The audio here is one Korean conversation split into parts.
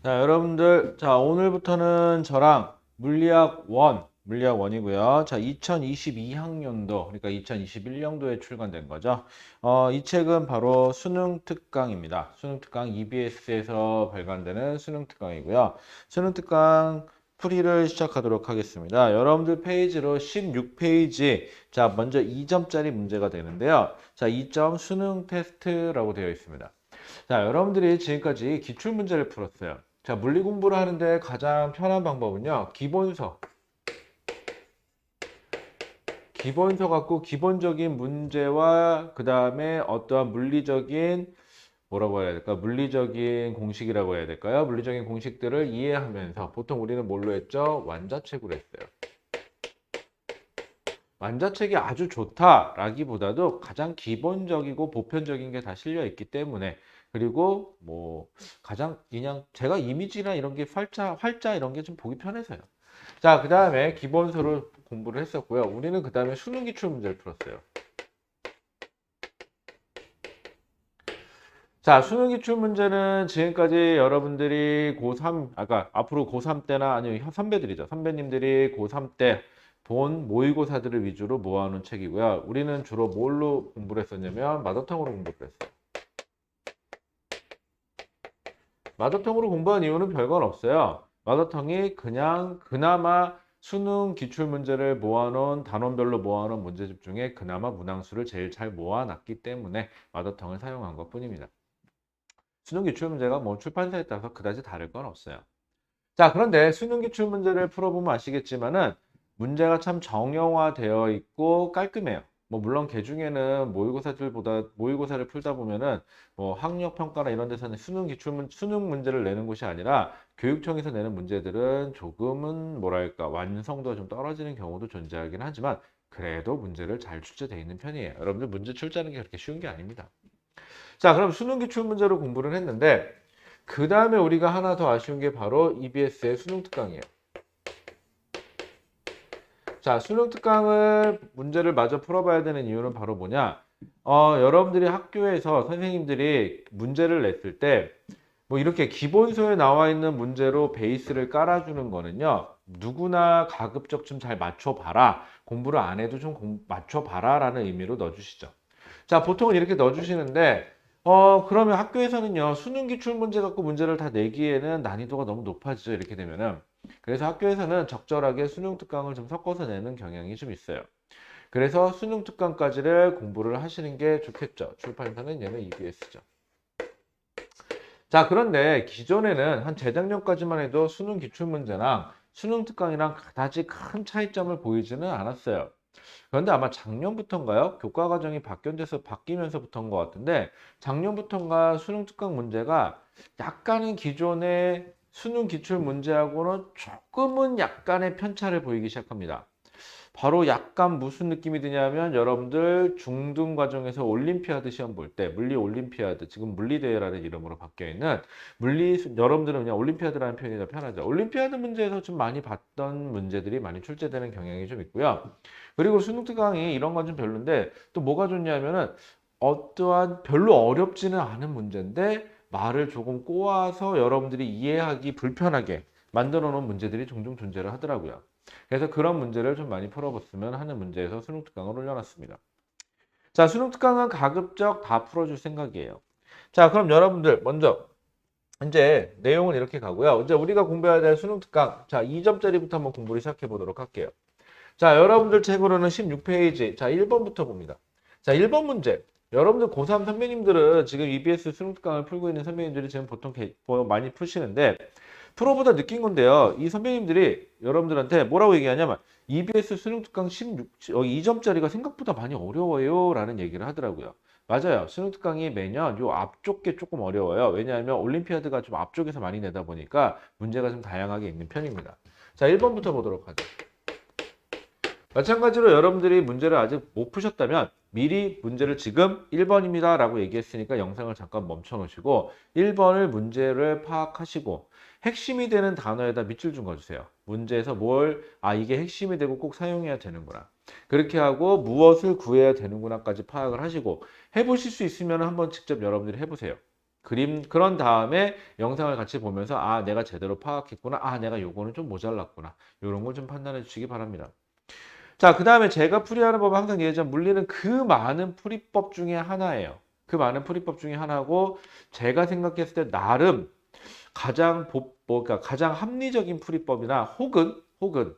자, 여러분들, 자, 오늘부터는 저랑 물리학 1이고요. 자, 2022학년도, 그러니까 2021년도에 출간된 거죠. 이 책은 바로 수능 특강입니다. 수능 특강 EBS에서 발간되는 수능 특강이고요. 수능 특강 풀이를 시작하도록 하겠습니다. 여러분들 페이지로 16페이지, 자, 먼저 2점짜리 문제가 되는데요. 자, 2점 수능 테스트라고 되어 있습니다. 자, 여러분들이 지금까지 기출 문제를 풀었어요. 자, 물리 공부를 하는데 가장 편한 방법은요. 기본서 갖고 기본적인 문제와 그 다음에 어떠한 물리적인 뭐라고 해야 될까? 물리적인 공식이라고 해야 될까요? 물리적인 공식들을 이해하면서 보통 우리는 뭘로 했죠? 완자책으로 했어요. 완자책이 아주 좋다라기보다도 가장 기본적이고 보편적인 게 다 실려 있기 때문에 그리고 뭐 가장 그냥 제가 이미지나 이런 게 활자 이런 게 좀 보기 편해서요. 자, 그 다음에 기본서를 공부를 했었고요. 우리는 그 다음에 수능 기출 문제를 풀었어요. 자, 수능 기출 문제는 지금까지 여러분들이 고3, 아까 앞으로 고3 때나 아니면 선배들이죠. 선배님들이 고3 때 본 모의고사들을 위주로 모아놓은 책이고요. 우리는 주로 뭘로 공부를 했었냐면 마더탕으로 공부를 했어요. 마더탕으로 공부한 이유는 별건 없어요. 마더탕이 그냥 그나마 수능 기출 문제를 모아놓은 단원별로 모아놓은 문제집 중에 그나마 문항수를 제일 잘 모아놨기 때문에 마더탕을 사용한 것 뿐입니다. 수능 기출 문제가 뭐 출판사에 따라서 그다지 다를 건 없어요. 자, 그런데 수능 기출 문제를 풀어보면 아시겠지만은 문제가 참 정형화되어 있고 깔끔해요. 뭐 물론 개 중에는 모의고사를 풀다 보면은 뭐 학력 평가나 이런 데서는 수능 문제를 내는 곳이 아니라 교육청에서 내는 문제들은 조금은 뭐랄까 완성도가 좀 떨어지는 경우도 존재하긴 하지만 그래도 문제를 잘 출제되어 있는 편이에요. 여러분들 문제 출제하는 게 그렇게 쉬운 게 아닙니다. 자, 그럼 수능 기출 문제로 공부를 했는데 그 다음에 우리가 하나 더 아쉬운 게 바로 EBS의 수능 특강이에요. 자, 수능 특강을 문제를 마저 풀어봐야 되는 이유는 바로 뭐냐? 여러분들이 학교에서 선생님들이 문제를 냈을 때 뭐 이렇게 기본서에 나와 있는 문제로 베이스를 깔아주는 거는요. 누구나 가급적 좀 잘 맞춰봐라. 공부를 안 해도 좀 맞춰봐라 라는 의미로 넣어주시죠. 자, 보통은 이렇게 넣어주시는데 그러면 학교에서는요. 수능 기출 문제 갖고 문제를 다 내기에는 난이도가 너무 높아지죠. 이렇게 되면은. 그래서 학교에서는 적절하게 수능 특강을 좀 섞어서 내는 경향이 좀 있어요. 그래서 수능 특강까지를 공부를 하시는 게 좋겠죠. 출판사는 얘는 EBS죠. 자, 그런데 기존에는 한 재작년까지만 해도 수능 기출문제랑 수능 특강이랑 그다지 큰 차이점을 보이지는 않았어요. 그런데 아마 작년부터인가요? 교과 과정이 바뀌면서부터인 것 같은데 작년부터인가 수능 특강 문제가 약간은 기존의 수능 기출 문제하고는 조금은 약간의 편차를 보이기 시작합니다. 바로 약간 무슨 느낌이 드냐면 여러분들 중등 과정에서 올림피아드 시험 볼 때 물리 올림피아드 지금 물리대회라는 이름으로 바뀌어 있는 여러분들은 그냥 올림피아드라는 표현이 더 편하죠. 올림피아드 문제에서 좀 많이 봤던 문제들이 많이 출제되는 경향이 좀 있고요. 그리고 수능 특강이 이런 건 좀 별론데 또 뭐가 좋냐면은 어떠한 별로 어렵지는 않은 문제인데 말을 조금 꼬아서 여러분들이 이해하기 불편하게 만들어 놓은 문제들이 종종 존재를 하더라고요. 그래서 그런 문제를 좀 많이 풀어봤으면 하는 문제에서 수능 특강을 올려놨습니다. 자, 수능 특강은 가급적 다 풀어줄 생각이에요. 자, 그럼 여러분들 먼저 이제 내용은 이렇게 가고요. 이제 우리가 공부해야 될 수능 특강, 자, 2점짜리부터 한번 공부를 시작해 보도록 할게요. 자, 여러분들 책으로는 16페이지, 자, 1번부터 봅니다. 자, 1번 문제. 여러분들 고3 선배님들은 지금 EBS 수능 특강을 풀고 있는 선배님들이 지금 보통 많이 푸시는데 프로보다 느낀 건데요. 이 선배님들이 여러분들한테 뭐라고 얘기하냐면 EBS 수능 특강 2점짜리가 생각보다 많이 어려워요 라는 얘기를 하더라고요. 맞아요. 수능 특강이 매년 요 앞쪽 게 조금 어려워요. 왜냐하면 올림피아드가 좀 앞쪽에서 많이 내다 보니까 문제가 좀 다양하게 있는 편입니다. 자, 1번부터 보도록 하죠. 마찬가지로 여러분들이 문제를 아직 못 푸셨다면 미리 문제를 지금 1번입니다 라고 얘기했으니까 영상을 잠깐 멈춰 놓으시고 1번을 문제를 파악하시고 핵심이 되는 단어에다 밑줄 좀 그어주세요. 문제에서 이게 핵심이 되고 꼭 사용해야 되는구나. 그렇게 하고 무엇을 구해야 되는구나까지 파악을 하시고 해보실 수 있으면 한번 직접 여러분들이 해보세요. 그런 다음에 영상을 같이 보면서 아, 내가 제대로 파악했구나. 아, 내가 요거는 좀 모자랐구나. 요런 걸 좀 판단해 주시기 바랍니다. 자, 그 다음에 제가 풀이하는 법은 항상 얘기하자면 물리는 그 많은 풀이법 중에 하나예요. 그 많은 풀이법 중에 하나고 제가 생각했을 때 나름 그러니까 가장 합리적인 풀이법이나 혹은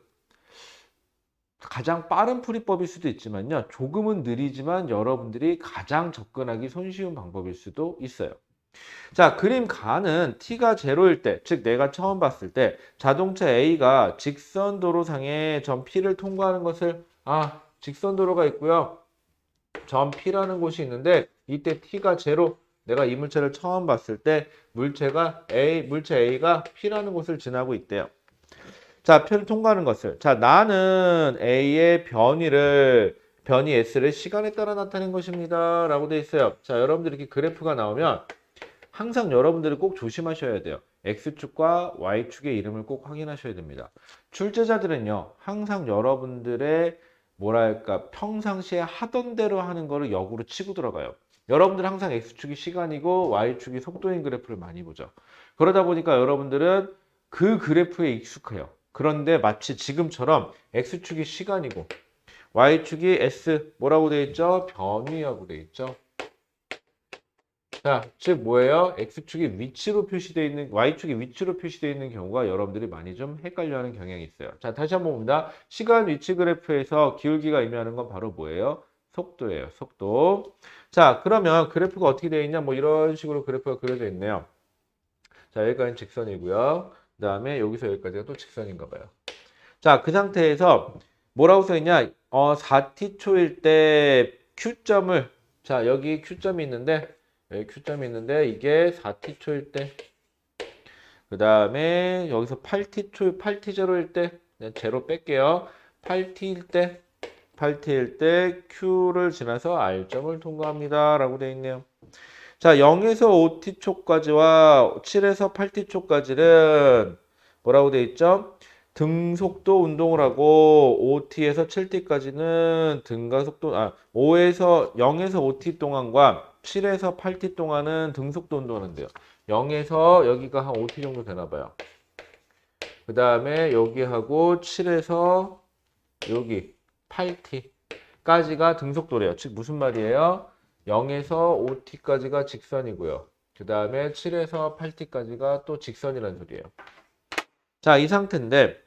가장 빠른 풀이법일 수도 있지만요. 조금은 느리지만 여러분들이 가장 접근하기 손쉬운 방법일 수도 있어요. 자, 그림 가는 t가 제로일 때, 즉 내가 처음 봤을 때 자동차 A가 직선 도로상에 점 P를 통과하는 것을 직선 도로가 있고요. 점 P라는 곳이 있는데 이때 t가 제로, 내가 이 물체를 처음 봤을 때 물체 A가 P라는 곳을 지나고 있대요. 자, 표를 통과하는 것을. 자, 나는 A의 변이 S를 시간에 따라 나타낸 것입니다. 라고 돼 있어요. 자, 여러분들 이렇게 그래프가 나오면 항상 여러분들이 꼭 조심하셔야 돼요. X축과 Y축의 이름을 꼭 확인하셔야 됩니다. 출제자들은요, 항상 여러분들의 평상시에 하던 대로 하는 거를 역으로 치고 들어가요. 여러분들은 항상 X축이 시간이고 Y축이 속도인 그래프를 많이 보죠. 그러다 보니까 여러분들은 그 그래프에 익숙해요. 그런데 마치 지금처럼 X축이 시간이고 Y축이 S 뭐라고 되어 있죠? 변위하고 되어 있죠. 자, 즉 뭐예요? X축이 위치로 표시되어 있는, Y축이 위치로 표시되어 있는 경우가 여러분들이 많이 좀 헷갈려하는 경향이 있어요. 자, 다시 한번 봅니다. 시간 위치 그래프에서 기울기가 의미하는 건 바로 뭐예요? 속도예요. 속도. 자, 그러면 그래프가 어떻게 되어 있냐? 뭐 이런 식으로 그래프가 그려져 있네요. 자, 여기까지는 직선이고요. 그 다음에 여기서 여기까지가 또 직선인가 봐요. 자, 그 상태에서 뭐라고 써 있냐? 4t초일 때 Q점을, 자, 여기 Q점이 있는데, 이게 4t초일 때, 그 다음에 여기서 8t0일 때, 제로 뺄게요. 8t일 때 Q를 지나서 R점을 통과합니다. 라고 되어 있네요. 자, 0에서 5t초까지와 7에서 8t초까지는 뭐라고 되어 있죠? 등속도 운동을 하고 5t에서 7t까지는 등가속도 0에서 5t 동안과 7에서 8t 동안은 등속도 운동하는데요. 0에서 여기가 한 5t 정도 되나 봐요. 그 다음에 여기하고 7에서 여기 8t까지가 등속도래요. 즉 무슨 말이에요? 0에서 5t까지가 직선이고요. 그 다음에 7에서 8t까지가 또 직선이라는 소리예요. 자, 이 상태인데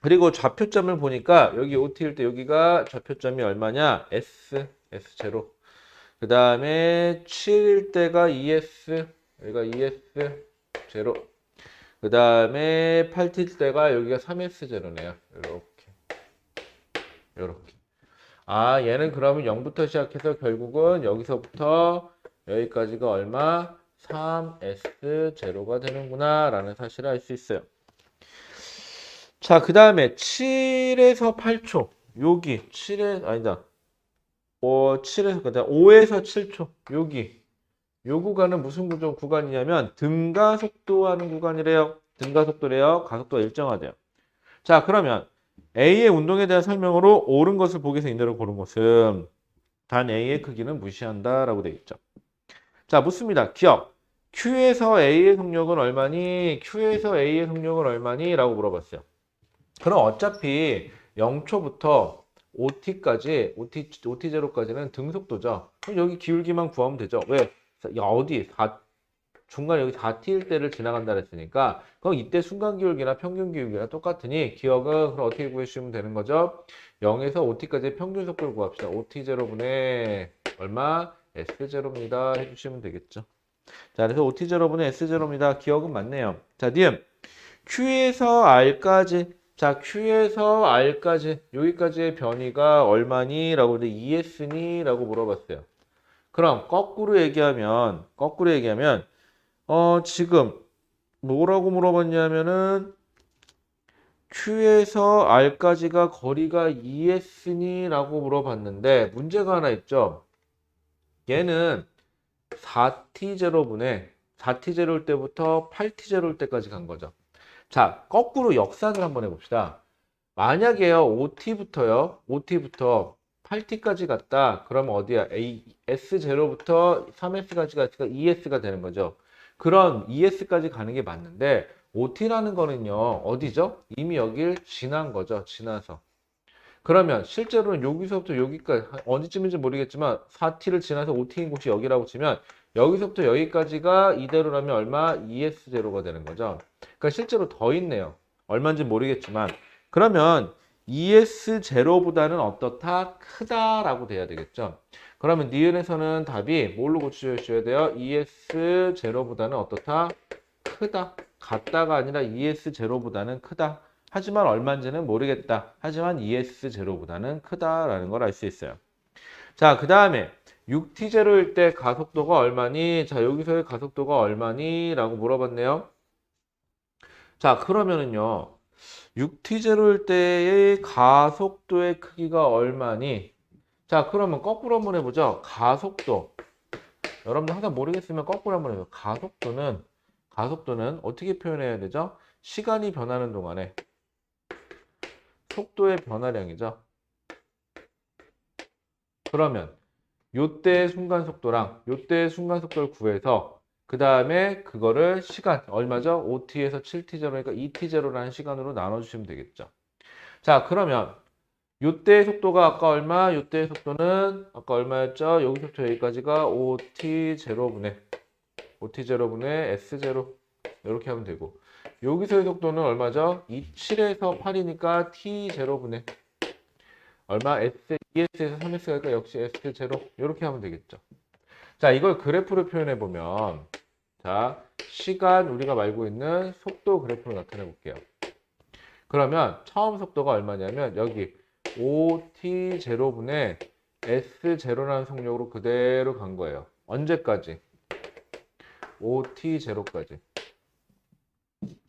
그리고 좌표점을 보니까 여기 OT일 때 여기가 좌표점이 얼마냐? S0. 그 다음에 7일 때가 ES, 여기가 ES 0. 그 다음에 8일 때가 여기가 3S0네요. 이렇게. 얘는 그러면 0부터 시작해서 결국은 여기서부터 여기까지가 얼마? 3S0가 되는구나 라는 사실을 알 수 있어요. 자, 그 다음에 7에서 8초. 여기 7에서 그다음 5에서 7초. 여기 요 구간은 무슨 구간이냐면 등가속도하는 구간이래요. 등가속도래요. 가속도가 일정하대요. 자, 그러면 A의 운동에 대한 설명으로 옳은 것을 보기 위해서 인대로 고른 것은 단 A의 크기는 무시한다라고 되어 있죠. 자, 묻습니다. 기억. Q에서 A의 속력은 얼마니? Q에서 A의 속력은 얼마니? 라고 물어봤어요. 그럼 어차피 0초부터 OT0까지는 등속도죠. 그럼 여기 기울기만 구하면 되죠. 왜? 중간에 여기 4t일 때를 지나간다 그랬으니까 그럼 이때 순간 기울기나 평균 기울기나 똑같으니 기억은 그럼 어떻게 구해주시면 되는 거죠? 0에서 5t까지의 평균 속도를 구합시다. 5t0분의 얼마? S0입니다. 해주시면 되겠죠. 자, 그래서 5t0분의 S0입니다. 기억은 맞네요. 자, 니은 Q에서 R까지. 자, Q에서 R까지 여기까지의 변이가 얼마니? 라고 근데 ES니? 라고 물어봤어요. 그럼 거꾸로 얘기하면 지금 뭐라고 물어봤냐면은 Q에서 R까지가 거리가 ES니? 라고 물어봤는데 문제가 하나 있죠. 얘는 4t0일 때부터 8t0일 때까지 간 거죠. 자, 거꾸로 역산을 한번 해봅시다. 만약에요, OT부터 8t까지 갔다. 그러면 어디야? S0부터 3S까지 갔으니까 2S가 되는 거죠. 그런 2S까지 가는 게 맞는데 OT라는 거는요. 어디죠? 이미 여길 지난 거죠. 지나서. 그러면 실제로는 여기서부터 여기까지 어디쯤인지 모르겠지만 4t를 지나서 OT인 곳이 여기라고 치면 여기서부터 여기까지가 이대로라면 얼마? ES0가 되는 거죠. 그러니까 실제로 더 있네요. 얼마인지 모르겠지만 그러면 ES0보다는 어떻다? 크다라고 돼야 되겠죠. 그러면 니은에서는 답이 뭘로 고쳐주셔야 돼요? ES0보다는 어떻다? 크다. 같다가 아니라 ES0보다는 크다. 하지만 얼마인지는 모르겠다. 하지만 ES0보다는 크다라는 걸 알 수 있어요. 자, 그 다음에 6t0일 때 가속도가 얼마니? 자, 여기서의 가속도가 얼마니? 라고 물어봤네요. 자, 그러면은요. 6t0일 때의 가속도의 크기가 얼마니? 자, 그러면 거꾸로 한번 해보죠. 가속도. 여러분들 항상 모르겠으면 거꾸로 한번 해요. 가속도는 어떻게 표현해야 되죠? 시간이 변하는 동안에 속도의 변화량이죠. 그러면 요때의 순간속도랑 요때의 순간속도를 구해서 그 다음에 그거를 시간 얼마죠? 5t에서 7t0니까 2t0라는 시간으로 나눠주시면 되겠죠. 자, 그러면 요때의 속도가 아까 얼마? 요때의 속도는 아까 얼마였죠? 여기서부터 여기까지가 5t0분의 S0 이렇게 하면 되고 여기서의 속도는 얼마죠? 27에서 8이니까 t0분의 얼마? ES에서 3S가 니까 역시 S0 이렇게 하면 되겠죠. 자, 이걸 그래프로 표현해 보면 자, 시간 우리가 말고 있는 속도 그래프로 나타내 볼게요. 그러면 처음 속도가 얼마냐면 여기 5t0분의 S0라는 속력으로 그대로 간 거예요. 언제까지? 5t0까지.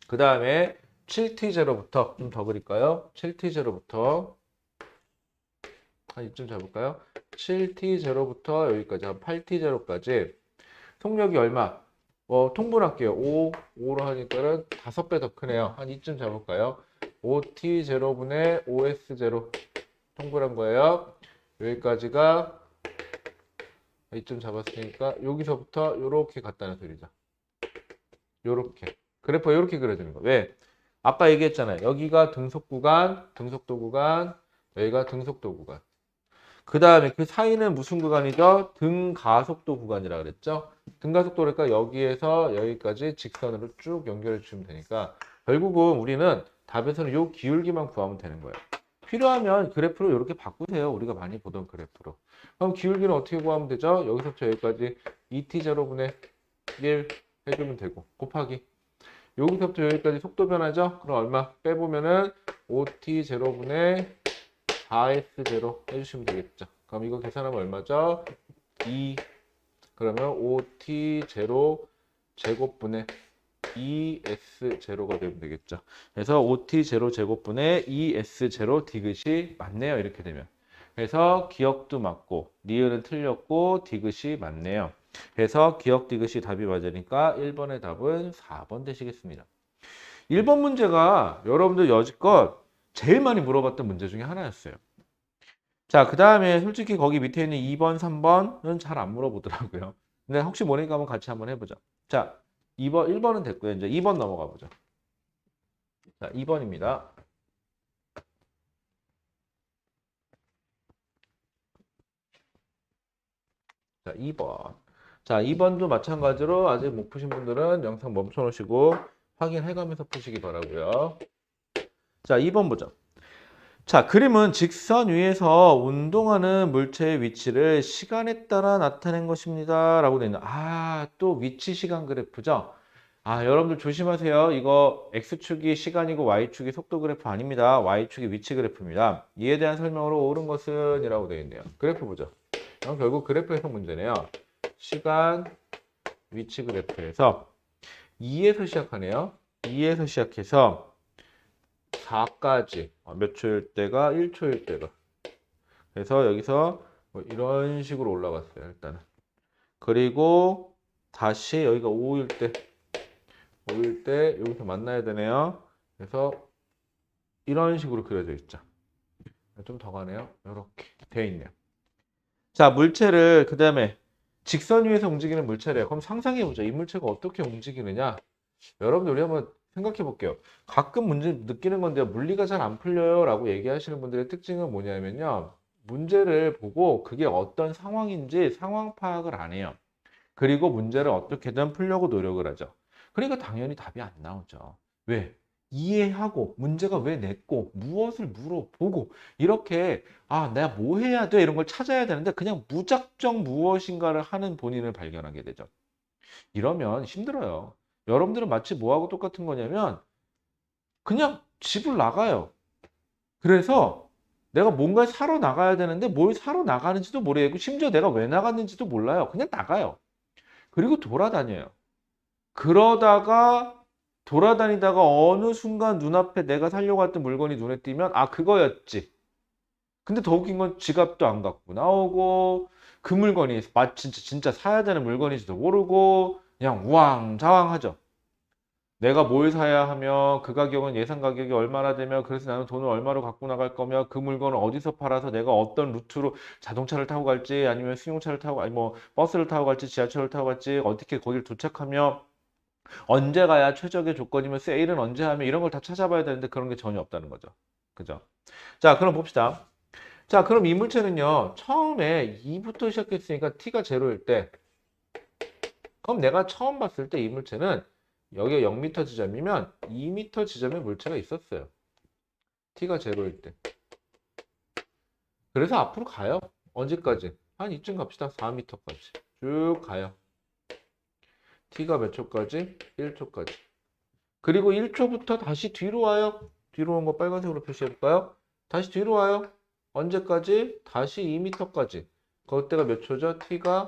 그 다음에 7t0부터 좀 더 그릴까요? 7t0부터 한 이쯤 잡을까요? 7t0부터 여기까지 한 8t0까지 속력이 얼마? 통분할게요. 5로 하니까는 5배 더 크네요. 한 이쯤 잡을까요? 5t0분의 5s0 통분한 거예요. 여기까지가 이쯤 잡았으니까 여기서부터 이렇게 갔다는 소리죠. 요렇게. 그래프가 이렇게 그려지는 거. 왜? 아까 얘기했잖아요. 여기가 등속 구간, 등속도 구간, 여기가 등속도 구간. 그 다음에 그 사이는 무슨 구간이죠? 등가속도 구간이라 그랬죠? 등가속도니까 여기에서 여기까지 직선으로 쭉 연결해 주시면 되니까 결국은 우리는 답에서는 요 기울기만 구하면 되는 거예요. 필요하면 그래프로 이렇게 바꾸세요. 우리가 많이 보던 그래프로. 그럼 기울기는 어떻게 구하면 되죠? 여기서부터 여기까지 2t0분의 1 해주면 되고 곱하기 여기서부터 여기까지 속도 변하죠? 그럼 얼마? 빼보면은 5t0분의 4s0 해주시면 되겠죠. 그럼 이거 계산하면 얼마죠? 2 그러면 5t0 제곱분의 2s0가 되면 되겠죠. 그래서 5t0 제곱분의 2s0 디귿이 맞네요. 이렇게 되면. 그래서 기억도 맞고 니은은 틀렸고 디귿이 맞네요. 그래서 기억 디귿이 답이 맞으니까 1번의 답은 4번 되시겠습니다. 1번 문제가 여러분들 여지껏 제일 많이 물어봤던 문제 중에 하나였어요. 자, 그 다음에 솔직히 거기 밑에 있는 2번, 3번은 잘 안 물어보더라고요. 근데 혹시 모르니까 한번 같이 한번 해보자. 자, 2번, 1번은 됐고요. 이제 2번 넘어가 보죠. 자, 2번입니다. 자, 2번. 자, 2번도 마찬가지로 아직 못 푸신 분들은 영상 멈춰 놓으시고 확인해가면서 푸시기 바라고요. 자, 2번 보죠. 자, 그림은 직선 위에서 운동하는 물체의 위치를 시간에 따라 나타낸 것입니다. 라고 되어 있는. 또 위치 시간 그래프죠? 여러분들 조심하세요. 이거 X축이 시간이고 Y축이 속도 그래프 아닙니다. Y축이 위치 그래프입니다. 이에 대한 설명으로 옳은 것은 이라고 되어 있네요. 그래프 보죠. 그럼 결국 그래프 해석 문제네요. 시간, 위치 그래프에서 2에서 시작하네요. 2에서 시작해서 4까지 몇 초일 때가 1초일 때가 그래서 여기서 뭐 이런 식으로 올라갔어요. 일단은 그리고 다시 여기가 5일 때 여기서 만나야 되네요. 그래서 이런 식으로 그려져 있죠. 좀 더 가네요. 이렇게 되어 있네요. 자, 물체를 그 다음에 직선 위에서 움직이는 물체래요. 그럼 상상해보자. 이 물체가 어떻게 움직이느냐? 여러분들 우리 한번 생각해 볼게요. 가끔 문제 느끼는 건데요. 물리가 잘 안 풀려요 라고 얘기하시는 분들의 특징은 뭐냐면요. 문제를 보고 그게 어떤 상황인지 상황 파악을 안 해요. 그리고 문제를 어떻게든 풀려고 노력을 하죠. 그러니까 당연히 답이 안 나오죠. 왜? 이해하고 문제가 왜 냈고 무엇을 물어보고 이렇게 내가 뭐 해야 돼 이런 걸 찾아야 되는데 그냥 무작정 무엇인가를 하는 본인을 발견하게 되죠. 이러면 힘들어요. 여러분들은 마치 뭐하고 똑같은 거냐면 그냥 집을 나가요. 그래서 내가 뭔가를 사러 나가야 되는데 뭘 사러 나가는지도 모르겠고 심지어 내가 왜 나갔는지도 몰라요. 그냥 나가요. 그리고 돌아다녀요. 그러다가 돌아다니다가 어느 순간 눈앞에 내가 사려고 했던 물건이 눈에 띄면 그거였지. 근데 더 웃긴 건 지갑도 안 갖고 나오고 그 물건이 마치 진짜 사야 되는 물건인지도 모르고 그냥 우왕좌왕하죠. 내가 뭘 사야 하며 그 가격은 예상 가격이 얼마나 되며 그래서 나는 돈을 얼마로 갖고 나갈 거며 그 물건을 어디서 팔아서 내가 어떤 루트로 자동차를 타고 갈지 아니면 승용차를 타고 아니 뭐 버스를 타고 갈지 지하철을 타고 갈지 어떻게 거기를 도착하며 언제 가야 최적의 조건이면 세일은 언제 하면 이런 걸 다 찾아봐야 되는데 그런 게 전혀 없다는 거죠. 그죠? 자, 그럼 봅시다. 자, 그럼 이 물체는요. 처음에 2부터 시작했으니까 t가 제로일 때 그럼 내가 처음 봤을 때 이 물체는 여기가 0m 지점이면 2m 지점에 물체가 있었어요. t가 제로일 때. 그래서 앞으로 가요. 언제까지? 한 이쯤 갑시다. 4m까지. 쭉 가요. t가 몇 초까지? 1초까지. 그리고 1초부터 다시 뒤로 와요. 뒤로 온 거 빨간색으로 표시해볼까요? 다시 뒤로 와요. 언제까지? 다시 2m까지. 그때가 몇 초죠? t가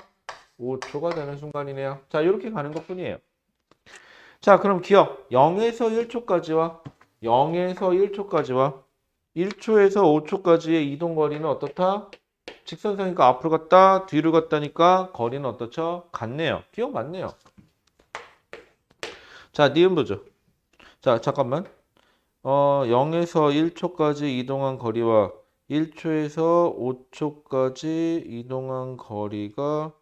5초가 되는 순간이네요. 자, 이렇게 가는 것 뿐이에요. 자, 그럼 기억. 0에서 1초까지와 0에서 1초까지와 1초에서 5초까지의 이동 거리는 어떻다? 직선상이니까 앞으로 갔다, 뒤로 갔다니까 거리는 어떻죠? 같네요. 기억 맞네요. 자, 니은 보죠. 자, 잠깐만. 0에서 1초까지 이동한 거리와 1초에서 5초까지 이동한 거리가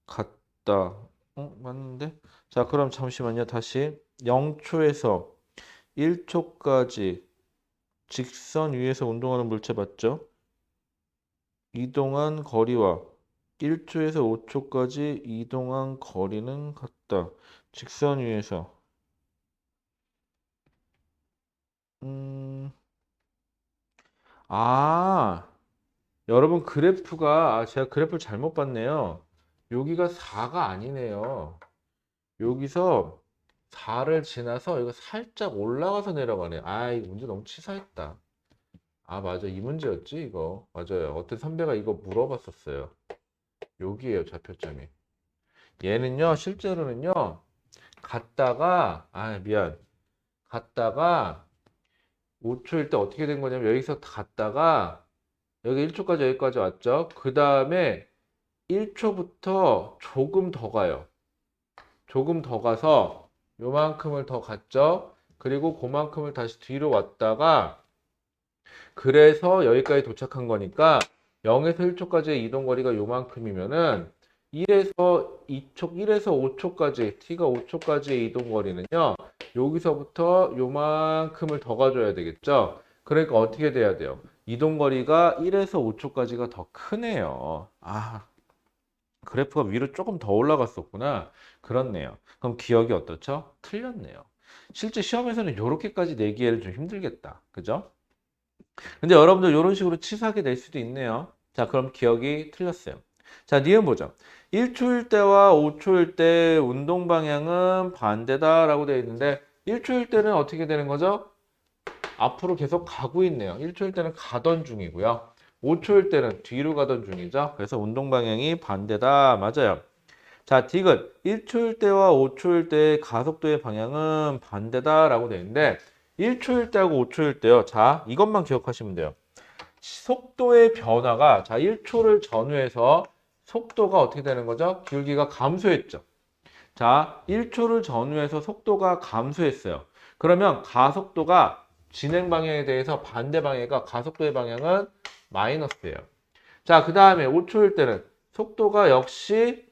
같다. 맞는데? 자, 그럼 잠시만요. 다시 0초에서 1초까지 직선 위에서 운동하는 물체 맞죠? 이동한 거리와 1초에서 5초까지 이동한 거리는 같다. 직선 위에서. 음, 아, 여러분 그래프가 제가 그래프를 잘못 봤네요. 여기가 4가 아니네요. 여기서 4를 지나서 이거 살짝 올라가서 내려가네. 이 문제 너무 치사했다. 맞아. 이 문제였지, 이거. 맞아요. 어떤 선배가 이거 물어봤었어요. 여기에요, 좌표점이. 얘는요, 실제로는요, 갔다가, 미안. 갔다가 5초일 때 어떻게 된 거냐면, 여기서 갔다가, 여기 1초까지 여기까지 왔죠? 그 다음에 1초부터 조금 더 가요. 조금 더 가서 요만큼을 더 갔죠? 그리고 그만큼을 다시 뒤로 왔다가, 그래서 여기까지 도착한 거니까 0에서 1초까지의 이동 거리가 요만큼이면은 1에서 2초, 1에서 5초까지, t가 5초까지의 이동 거리는요. 여기서부터 요만큼을 더 가져야 되겠죠. 그러니까 어떻게 돼야 돼요? 이동 거리가 1에서 5초까지가 더 크네요. 그래프가 위로 조금 더 올라갔었구나. 그렇네요. 그럼 기억이 어떻죠? 틀렸네요. 실제 시험에서는 이렇게까지 내기에는 좀 힘들겠다. 그죠? 근데 여러분들 이런 식으로 치사하게 낼 수도 있네요. 자, 그럼 기억이 틀렸어요. 자, 니은 보죠. 1초일 때와 5초일 때 운동 방향은 반대다라고 되어 있는데 1초일 때는 어떻게 되는 거죠? 앞으로 계속 가고 있네요. 1초일 때는 가던 중이고요. 5초일 때는 뒤로 가던 중이죠. 그래서 운동 방향이 반대다. 맞아요. 자, 디귿 1초일 때와 5초일 때의 가속도의 방향은 반대다라고 되어 있는데 1초일 때하고 5초일 때요. 자, 이것만 기억하시면 돼요. 속도의 변화가 1초를 전후해서 속도가 어떻게 되는 거죠? 기울기가 감소했죠. 자, 1초를 전후해서 속도가 감소했어요. 그러면 가속도가 진행 방향에 대해서 반대 방향이니까 가속도의 방향은 마이너스예요. 자, 그 다음에 5초일 때는 속도가 역시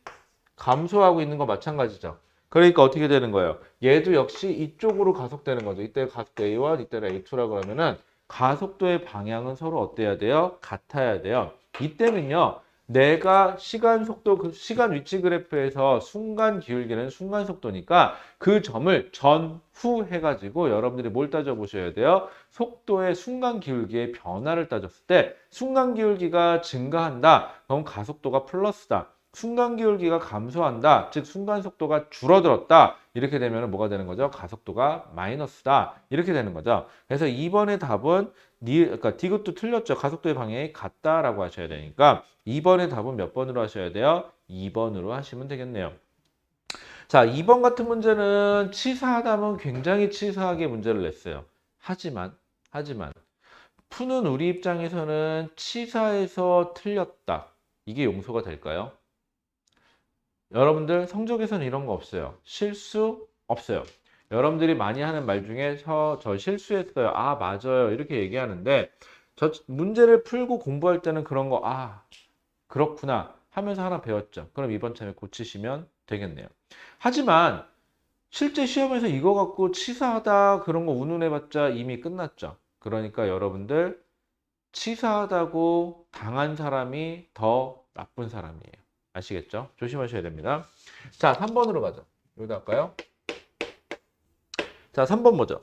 감소하고 있는 거 마찬가지죠. 그러니까 어떻게 되는 거예요? 얘도 역시 이쪽으로 가속되는 거죠. 이때 가속도 A1, 이때는 A2라고 그러면은 가속도의 방향은 서로 어때야 돼요? 같아야 돼요. 이때는요. 내가 시간 속도, 그 시간 위치 그래프에서 순간 기울기는 순간 속도니까 그 점을 전후 해가지고 여러분들이 뭘 따져보셔야 돼요? 속도의 순간 기울기의 변화를 따졌을 때 순간 기울기가 증가한다. 그럼 가속도가 플러스다. 순간 기울기가 감소한다. 즉 순간 속도가 줄어들었다. 이렇게 되면 뭐가 되는 거죠? 가속도가 마이너스다. 이렇게 되는 거죠. 그래서 2번의 답은 그러니까 D것도 틀렸죠. 가속도의 방향이 같다라고 하셔야 되니까 2번의 답은 몇 번으로 하셔야 돼요? 2번으로 하시면 되겠네요. 자, 2번 같은 문제는 치사하다면 굉장히 치사하게 문제를 냈어요. 하지만 푸는 우리 입장에서는 치사해서 틀렸다. 이게 용서가 될까요? 여러분들 성적에서는 이런 거 없어요. 실수 없어요. 여러분들이 많이 하는 말 중에 저 실수했어요. 아, 맞아요. 이렇게 얘기하는데 저 문제를 풀고 공부할 때는 그런 거 그렇구나 하면서 하나 배웠죠. 그럼 이번 참에 고치시면 되겠네요. 하지만 실제 시험에서 이거 갖고 치사하다 그런 거 운운해봤자 이미 끝났죠. 그러니까 여러분들 치사하다고 당한 사람이 더 나쁜 사람이에요. 아시겠죠? 조심하셔야 됩니다. 자, 3번으로 가죠. 여기다 할까요? 자, 3번 뭐죠?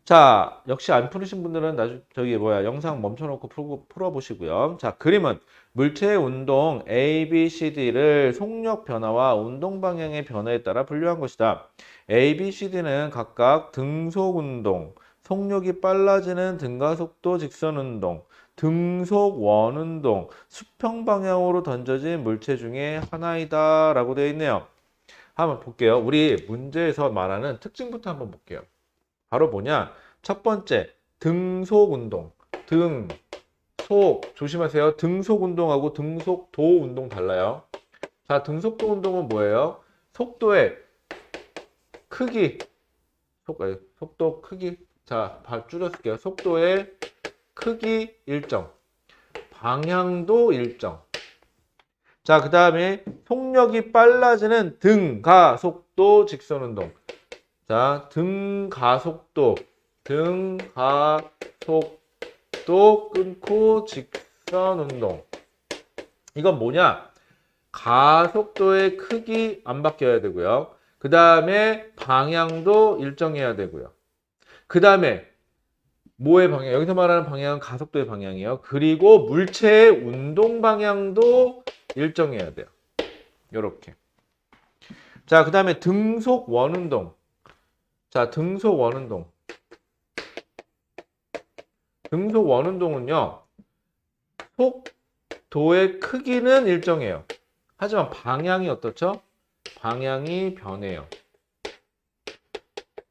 자, 역시 안 풀으신 분들은 영상 멈춰놓고 풀어보시고요. 자, 그림은 물체의 운동 A, B, C, D를 속력 변화와 운동 방향의 변화에 따라 분류한 것이다. A, B, C, D는 각각 등속 운동, 속력이 빨라지는 등가속도 직선 운동, 등속 원 운동, 수평 방향으로 던져진 물체 중에 하나이다 라고 되어 있네요. 한번 볼게요. 우리 문제에서 말하는 특징부터 한번 볼게요. 바로 뭐냐? 첫 번째, 등속 운동. 등속, 조심하세요. 등속 운동하고 등속도 운동 달라요. 자, 등속도 운동은 뭐예요? 속도의 크기, 속도 크기. 자, 줄여쓸게요. 속도의 크기 일정, 방향도 일정. 자, 그 다음에 속력이 빨라지는 등가속도 직선 운동. 자, 등가속도 끊고 직선 운동. 이건 뭐냐? 가속도의 크기 안 바뀌어야 되고요. 그 다음에 방향도 일정해야 되고요. 그 다음에 뭐의 방향? 여기서 말하는 방향은 가속도의 방향이에요. 그리고 물체의 운동 방향도 일정해야 돼요. 요렇게. 자, 그 다음에 등속 원운동. 자, 등속 원운동. 등속 원운동은요. 속도의 크기는 일정해요. 하지만 방향이 어떻죠? 방향이 변해요.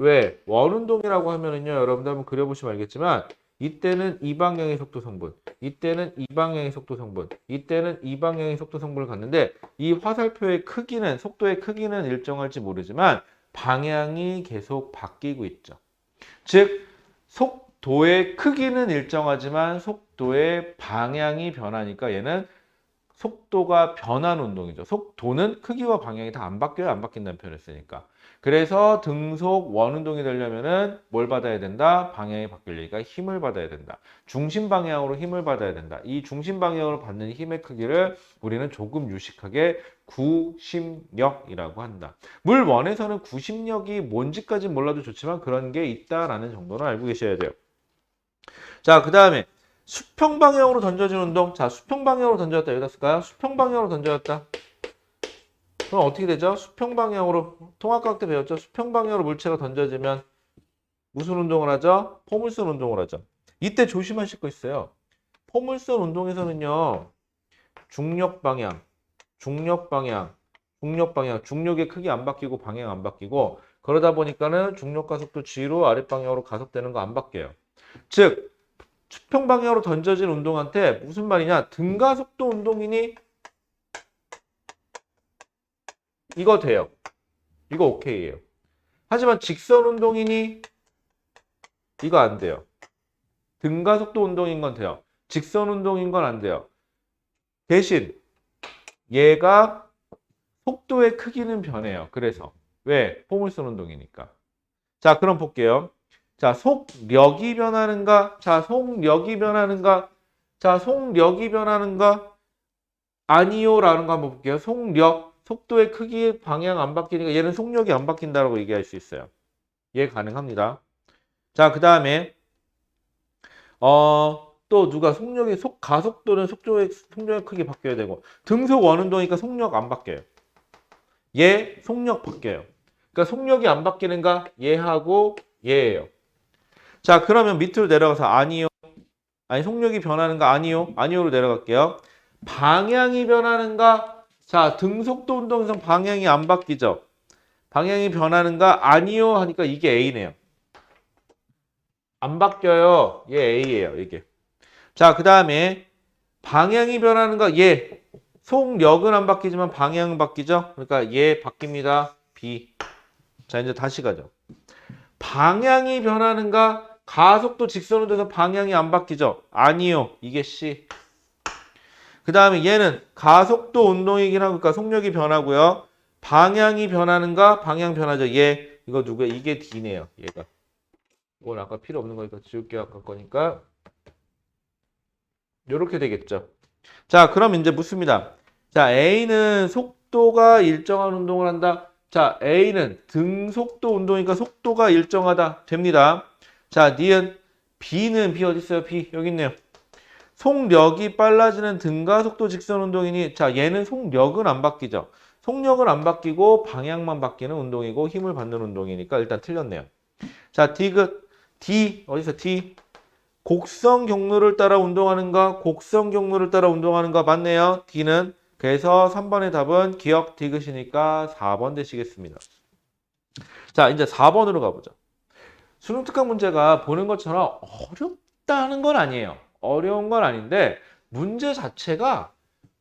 왜? 원운동이라고 하면은요. 여러분들 한번 그려보시면 알겠지만 이때는 이 방향의 속도 성분, 이때는 이 방향의 속도 성분, 이때는 이 방향의 속도 성분을 갖는데 이 화살표의 크기는, 속도의 크기는 일정할지 모르지만 방향이 계속 바뀌고 있죠. 즉, 속도의 크기는 일정하지만 속도의 방향이 변하니까 얘는 속도가 변하는 운동이죠. 속도는 크기와 방향이 다 안 바뀌어요. 안 바뀐다는 표현을 쓰니까. 그래서 등속 원운동이 되려면은 뭘 받아야 된다? 방향이 바뀌려니까 힘을 받아야 된다. 중심 방향으로 힘을 받아야 된다. 이 중심 방향으로 받는 힘의 크기를 우리는 조금 유식하게 구심력이라고 한다. 물 원에서는 구심력이 뭔지까지 몰라도 좋지만 그런 게 있다라는 정도는 알고 계셔야 돼요. 자, 그 다음에 수평 방향으로 던져진 운동. 자, 수평 방향으로 던졌다. 여기다 쓸까요? 수평 방향으로 던졌다. 그럼 어떻게 되죠? 수평 방향으로, 통합과학 때 배웠죠? 수평 방향으로 물체가 던져지면 무슨 운동을 하죠? 포물선 운동을 하죠. 이때 조심하실 거 있어요. 포물선 운동에서는요. 중력 방향, 중력의 크기 안 바뀌고 방향 안 바뀌고 그러다 보니까는 중력 가속도 G로 아랫방향으로 가속되는 거 안 바뀌어요. 즉, 수평 방향으로 던져진 운동한테 무슨 말이냐? 등가속도 운동이니 이거 돼요. 이거 오케이예요. 하지만 직선 운동이니 이거 안 돼요. 등가속도 운동인 건 돼요. 직선 운동인 건 안 돼요. 대신 얘가 속도의 크기는 변해요. 그래서 왜? 포물선 운동이니까. 자, 그럼 볼게요. 자, 속력이 변하는가? 자, 속력이 변하는가? 자, 속력이 변하는가? 아니요라는 거 한번 볼게요. 속력, 속도의 크기, 방향 안 바뀌니까 얘는 속력이 안 바뀐다라고 얘기할 수 있어요. 이해 가능합니다. 자, 그 다음에 또 누가 가속도는 속력의 크기 바뀌어야 되고 등속 원운동이니까 속력 안 바뀌어요. 얘 속력 바뀌어요. 그러니까 속력이 안 바뀌는가? 얘하고 얘예요. 자, 그러면 밑으로 내려가서 아니요. 아니, 속력이 변하는가? 아니요. 아니요로 내려갈게요. 방향이 변하는가? 자, 등속도 운동에서 방향이 안 바뀌죠. 방향이 변하는가? 아니요 하니까 이게 A네요. 안 바뀌어요. 얘 A예요, 이게. 자, 그 다음에 방향이 변하는가? 얘. 속력은 안 바뀌지만 방향은 바뀌죠. 그러니까 얘 바뀝니다. B. 자, 이제 다시 가죠. 방향이 변하는가? 가속도 직선으로 돼서 방향이 안 바뀌죠. 아니요. 이게 C. 그 다음에 얘는 가속도 운동이긴 하니까 속력이 변하고요. 방향이 변하는가? 방향 변하죠. 얘. 이거 누구야? 이게 D네요. 얘가. 이건 아까 필요 없는 거니까 지울게요. 아까 거니까. 이렇게 되겠죠. 자, 그럼 이제 묻습니다. 자, A는 속도가 일정한 운동을 한다. 자, A는 등속도 운동이니까 속도가 일정하다. 됩니다. 자, 니은 B는 B 어디 있어요? B 여기 있네요. 속력이 빨라지는 등가속도 직선 운동이니 자, 얘는 속력은 안 바뀌죠. 속력은 안 바뀌고 방향만 바뀌는 운동이고 힘을 받는 운동이니까 일단 틀렸네요. 자, D 어디서 D 곡선 경로를 따라 운동하는가? 곡선 경로를 따라 운동하는가? 맞네요. D는. 그래서 3번의 답은 기억 디귿이니까 4번 되시겠습니다. 자, 이제 4번으로 가보죠. 수능 특강 문제가 보는 것처럼 어렵다는 건 아니에요. 어려운 건 아닌데 문제 자체가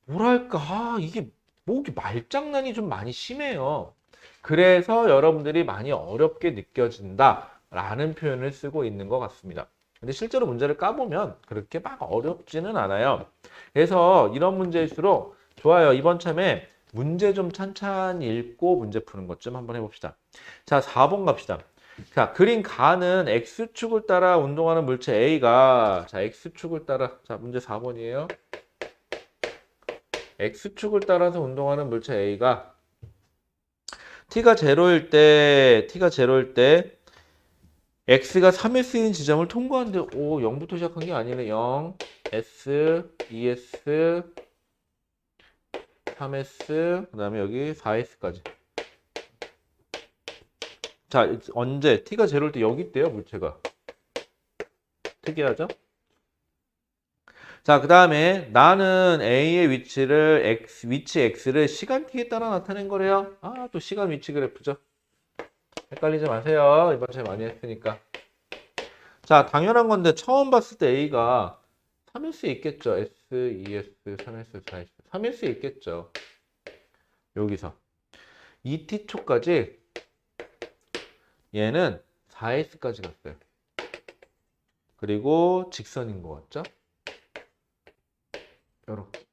뭐랄까 이게 뭐 말장난이 좀 많이 심해요. 그래서 여러분들이 많이 어렵게 느껴진다라는 표현을 쓰고 있는 것 같습니다. 근데 실제로 문제를 까보면 그렇게 막 어렵지는 않아요. 그래서 이런 문제일수록 좋아요. 이번 참에 문제 좀 찬찬히 읽고 문제 푸는 것 좀 한번 해봅시다. 자, 4번 갑시다. 자, 그린 가는 X축을 따라 운동하는 물체 A가 자, X축을 따라 자, 문제 4번이에요. X축을 따라서 운동하는 물체 A가 T가 제로일 때 X가 3S인 지점을 통과하는데, 0부터 시작한 게 아니네. 0, S, 2S, 3S, 그 다음에 여기 4S까지. 자, 언제? T가 제로일 때 여기 있대요, 물체가. 특이하죠? 자, 그 다음에 나는 A의 위치 X를 시간 T에 따라 나타낸 거래요. 아, 또 시간 위치 그래프죠. 헷갈리지 마세요. 이번 주에 많이 했으니까. 자, 당연한 건데 처음 봤을 때 A가 3S에 있겠죠. S, 2S, 3S, 4S. 3S에 있겠죠. 여기서. 2T초까지 얘는 4S까지 갔어요. 그리고 직선인 것 같죠? 요렇게.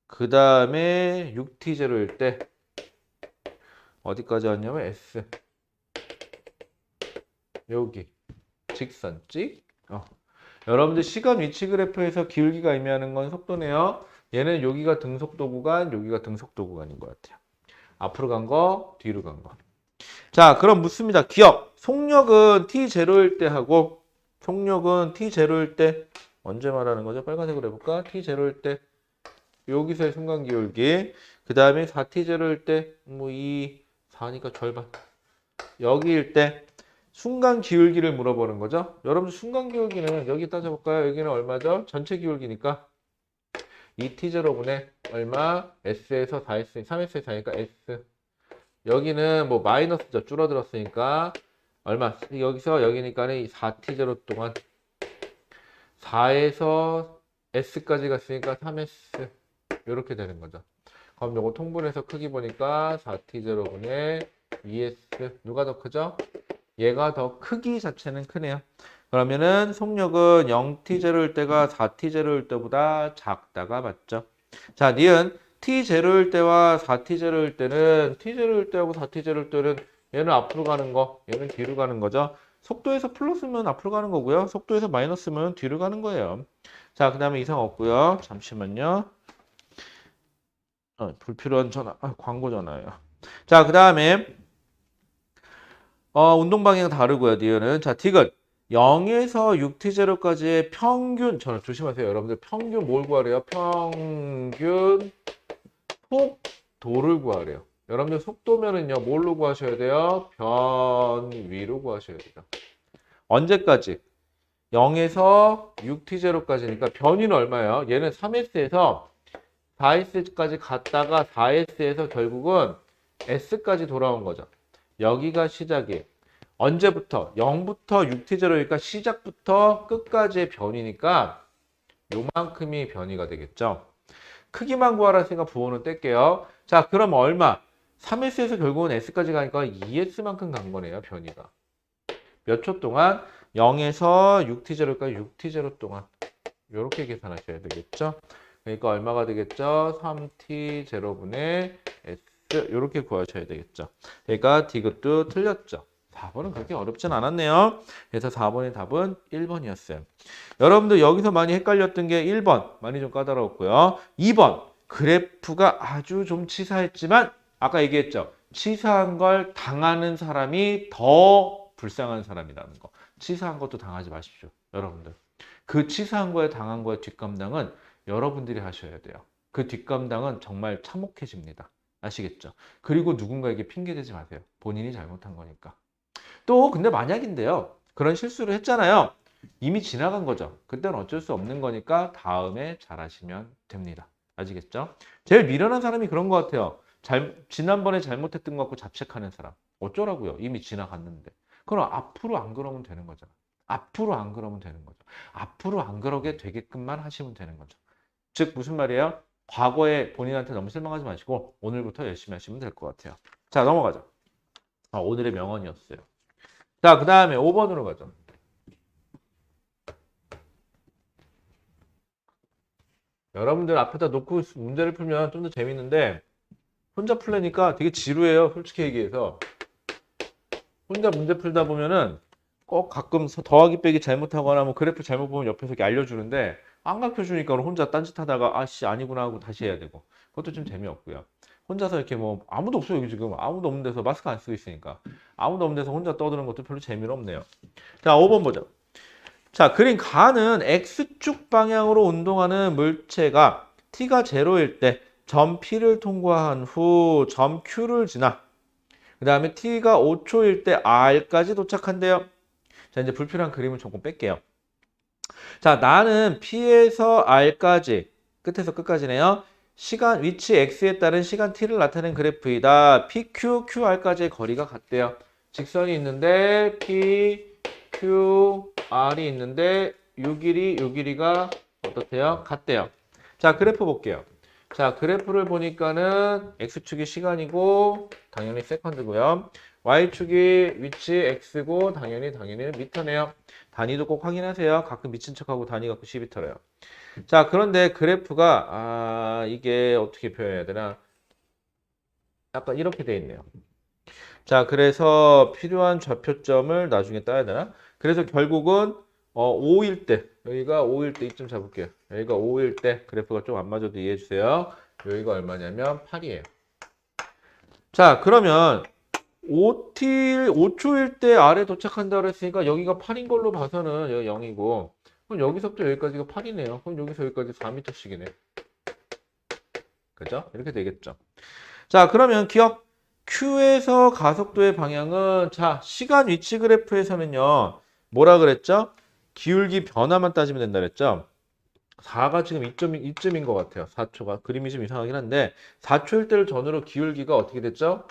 그 다음에 6T0일 때 어디까지 왔냐면 S. 여기. 직선 찍. 여러분들 시간 위치 그래프에서 기울기가 의미하는 건 속도네요. 얘는 여기가 등속도 구간, 여기가 등속도 구간인 것 같아요. 앞으로 간 거, 뒤로 간 거. 자, 그럼 묻습니다. 기억. 속력은 T0일 때 하고 속력은 T0일 때 언제 말하는 거죠? 빨간색으로 해볼까? T0일 때 여기서의 순간 기울기. 그 다음에 4T0일 때 뭐 2, 4니까 절반. 여기일 때 순간 기울기를 물어보는 거죠. 여러분 순간 기울기는 여기 따져볼까요? 여기는 얼마죠? 전체 기울기니까 2T0분의 얼마? S에서 4S, 3S에서 4니까 S. 여기는 뭐 마이너스죠. 줄어들었으니까 얼마? 여기서 여기니까 4T0 동안 4에서 S까지 갔으니까 3S 이렇게 되는 거죠. 그럼 요거 통분해서 크기 보니까 4T0분의 2S 누가 더 크죠? 얘가 더 크기 자체는 크네요. 그러면은 속력은 0t0일 때가 4t0일 때보다 작다가 맞죠? 자, 니은 t0일 때와 4t0일 때는 t0일 때하고 4t0일 때는 얘는 앞으로 가는 거, 얘는 뒤로 가는 거죠. 속도에서 플러스면 앞으로 가는 거고요. 속도에서 마이너스면 뒤로 가는 거예요. 자, 그 다음에 이상 없고요. 잠시만요. 불필요한 전화, 광고 전화예요. 자, 그 다음에 운동 방향 다르고요. 니은은 자, 딕은 0에서 6t0까지의 평균, 저는 조심하세요. 여러분들 평균 뭘 구하래요? 평균 속도를 구하래요. 여러분들 속도면은요, 뭘로 구하셔야 돼요? 변위로 구하셔야 돼요. 언제까지? 0에서 6t0까지니까 변위는 얼마예요? 얘는 3s에서 4s까지 갔다가 4s에서 결국은 s까지 돌아온 거죠. 여기가 시작이에요. 언제부터? 0부터 6t0니까 시작부터 끝까지의 변이니까 요만큼이 변이가 되겠죠. 크기만 구하라 했으니까 부호는 뗄게요. 자, 그럼 얼마? 3s에서 결국은 s까지 가니까 2s만큼 간 거네요, 변이가. 몇 초 동안? 0에서 6t0까지 6t0 동안. 이렇게 계산하셔야 되겠죠. 그러니까 얼마가 되겠죠? 3t0분의 s 이렇게 구하셔야 되겠죠. 그러니까 디귿도 틀렸죠. 4번은 그렇게 어렵진 않았네요. 그래서 4번의 답은 1번이었어요. 여러분들 여기서 많이 헷갈렸던 게 1번 많이 좀 까다로웠고요. 2번 그래프가 아주 좀 치사했지만 아까 얘기했죠. 치사한 걸 당하는 사람이 더 불쌍한 사람이라는 거. 치사한 것도 당하지 마십시오. 여러분들. 그 치사한 거에 당한 거에 뒷감당은 여러분들이 하셔야 돼요. 그 뒷감당은 정말 참혹해집니다. 아시겠죠? 그리고 누군가에게 핑계대지 마세요. 본인이 잘못한 거니까. 또 근데 만약인데요. 그런 실수를 했잖아요. 이미 지나간 거죠. 그때는 어쩔 수 없는 거니까 다음에 잘하시면 됩니다. 아시겠죠? 제일 미련한 사람이 그런 것 같아요. 지난번에 잘못했던 것 같고 자책하는 사람. 어쩌라고요? 이미 지나갔는데. 그럼 앞으로 안 그러면 되는 거잖아. 앞으로 안 그러면 되는 거죠. 앞으로 안 그러게 되게끔만 하시면 되는 거죠. 즉 무슨 말이에요? 과거에 본인한테 너무 실망하지 마시고 오늘부터 열심히 하시면 될 것 같아요. 자, 넘어가자. 오늘의 명언이었어요. 자, 그 다음에 5번으로 가죠. 여러분들 앞에다 놓고 문제를 풀면 좀 더 재밌는데 혼자 풀려니까 되게 지루해요. 솔직히 얘기해서. 혼자 문제 풀다 보면은 꼭 가끔 더하기 빼기 잘못하거나 뭐 그래프 잘못 보면 옆에서 이렇게 알려주는데 안 가르쳐주니까 혼자 딴짓하다가 아씨 아니구나 하고 다시 해야 되고 그것도 좀 재미없고요. 혼자서 이렇게 뭐 아무도 없어요. 여기 지금 아무도 없는 데서 마스크 안 쓰고 있으니까 아무도 없는 데서 혼자 떠드는 것도 별로 재미는 없네요. 자, 5번 보자. 자, 그림 가는 X축 방향으로 운동하는 물체가 T가 0일 때 점 P를 통과한 후 점 Q를 지나 그 다음에 T가 5초일 때 R까지 도착한대요. 자, 이제 불필요한 그림을 조금 뺄게요. 자, 나는 P에서 R까지 끝에서 끝까지네요. 시간 위치 X에 따른 시간 T를 나타낸 그래프이다. PQ, QR까지의 거리가 같대요. 직선이 있는데 P, Q, R이 있는데 요 길이가 어떻대요? 같대요. 자, 그래프 볼게요. 자, 그래프를 보니까는 X축이 시간이고 당연히 세컨드고요. Y축이 위치 X고 당연히 미터네요. 단위도 꼭 확인하세요. 가끔 미친 척하고 단위 갖고 시비 털어요. 자, 그런데 그래프가 이게 어떻게 표현해야 되나? 약간 이렇게 돼 있네요. 자, 그래서 필요한 좌표점을 나중에 따야 되나? 그래서 결국은 5일 때 여기가 5일 때 이점 잡을게요. 여기가 5일 때 그래프가 좀 안 맞아도 이해해 주세요. 여기가 얼마냐면 8이에요. 자, 그러면 5초일 때 아래 도착한다고 했으니까 여기가 8인 걸로 봐서는 여기 0이고 그럼 여기서부터 여기까지가 8이네요. 그럼 여기서 여기까지 4m씩이네. 그죠? 이렇게 되겠죠. 자, 그러면 기억 Q에서 가속도의 방향은 자, 시간 위치 그래프에서는요. 뭐라 그랬죠? 기울기 변화만 따지면 된다 그랬죠? 4가 지금 이쯤인 것 같아요. 4초가. 그림이 좀 이상하긴 한데 4초일 때를 전후로 기울기가 어떻게 됐죠?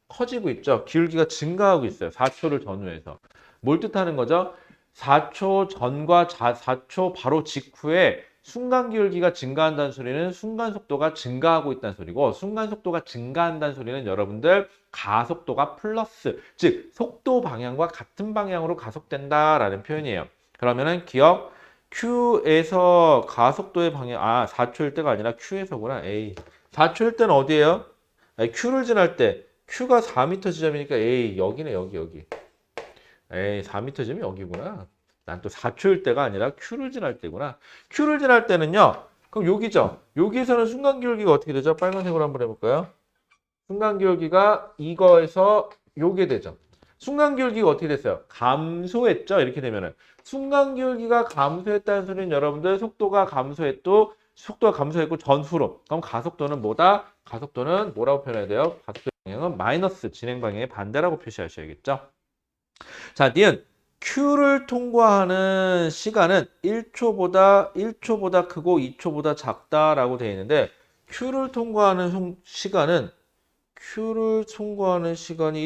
커지고 있죠. 기울기가 증가하고 있어요. 4초를 전후해서. 뭘 뜻하는 거죠? 4초 전과 4초 바로 직후에 순간 기울기가 증가한다는 소리는 순간 속도가 증가하고 있다는 소리고 순간 속도가 증가한다는 소리는 여러분들 가속도가 플러스, 즉 속도 방향과 같은 방향으로 가속된다라는 표현이에요. 그러면은 기억 Q에서 가속도의 방향 4초일 때가 아니라 Q에서구나. A 4초일 때는 어디예요? 아니, Q를 지날 때 Q가 4m 지점이니까 A 여기네 여기. 에이 4m 지점이 여기구나. 난 또 4초일 때가 아니라 Q를 지날 때구나. Q를 지날 때는요. 그럼 여기죠. 여기에서는 순간 기울기가 어떻게 되죠? 빨간색으로 한번 해볼까요? 순간 기울기가 이거에서 요게 되죠. 순간 기울기가 어떻게 됐어요? 감소했죠. 이렇게 되면은 순간 기울기가 감소했다는 소리는 여러분들 속도가 감소했고 전후로. 그럼 가속도는 뭐다? 가속도는 뭐라고 표현해야 돼요? 가속도 방향은 마이너스 진행 방향의 반대라고 표시하셔야겠죠. 자, 니은 Q를 통과하는 시간은 1초보다 크고 2초보다 작다라고 되어 있는데 Q를 통과하는 시간이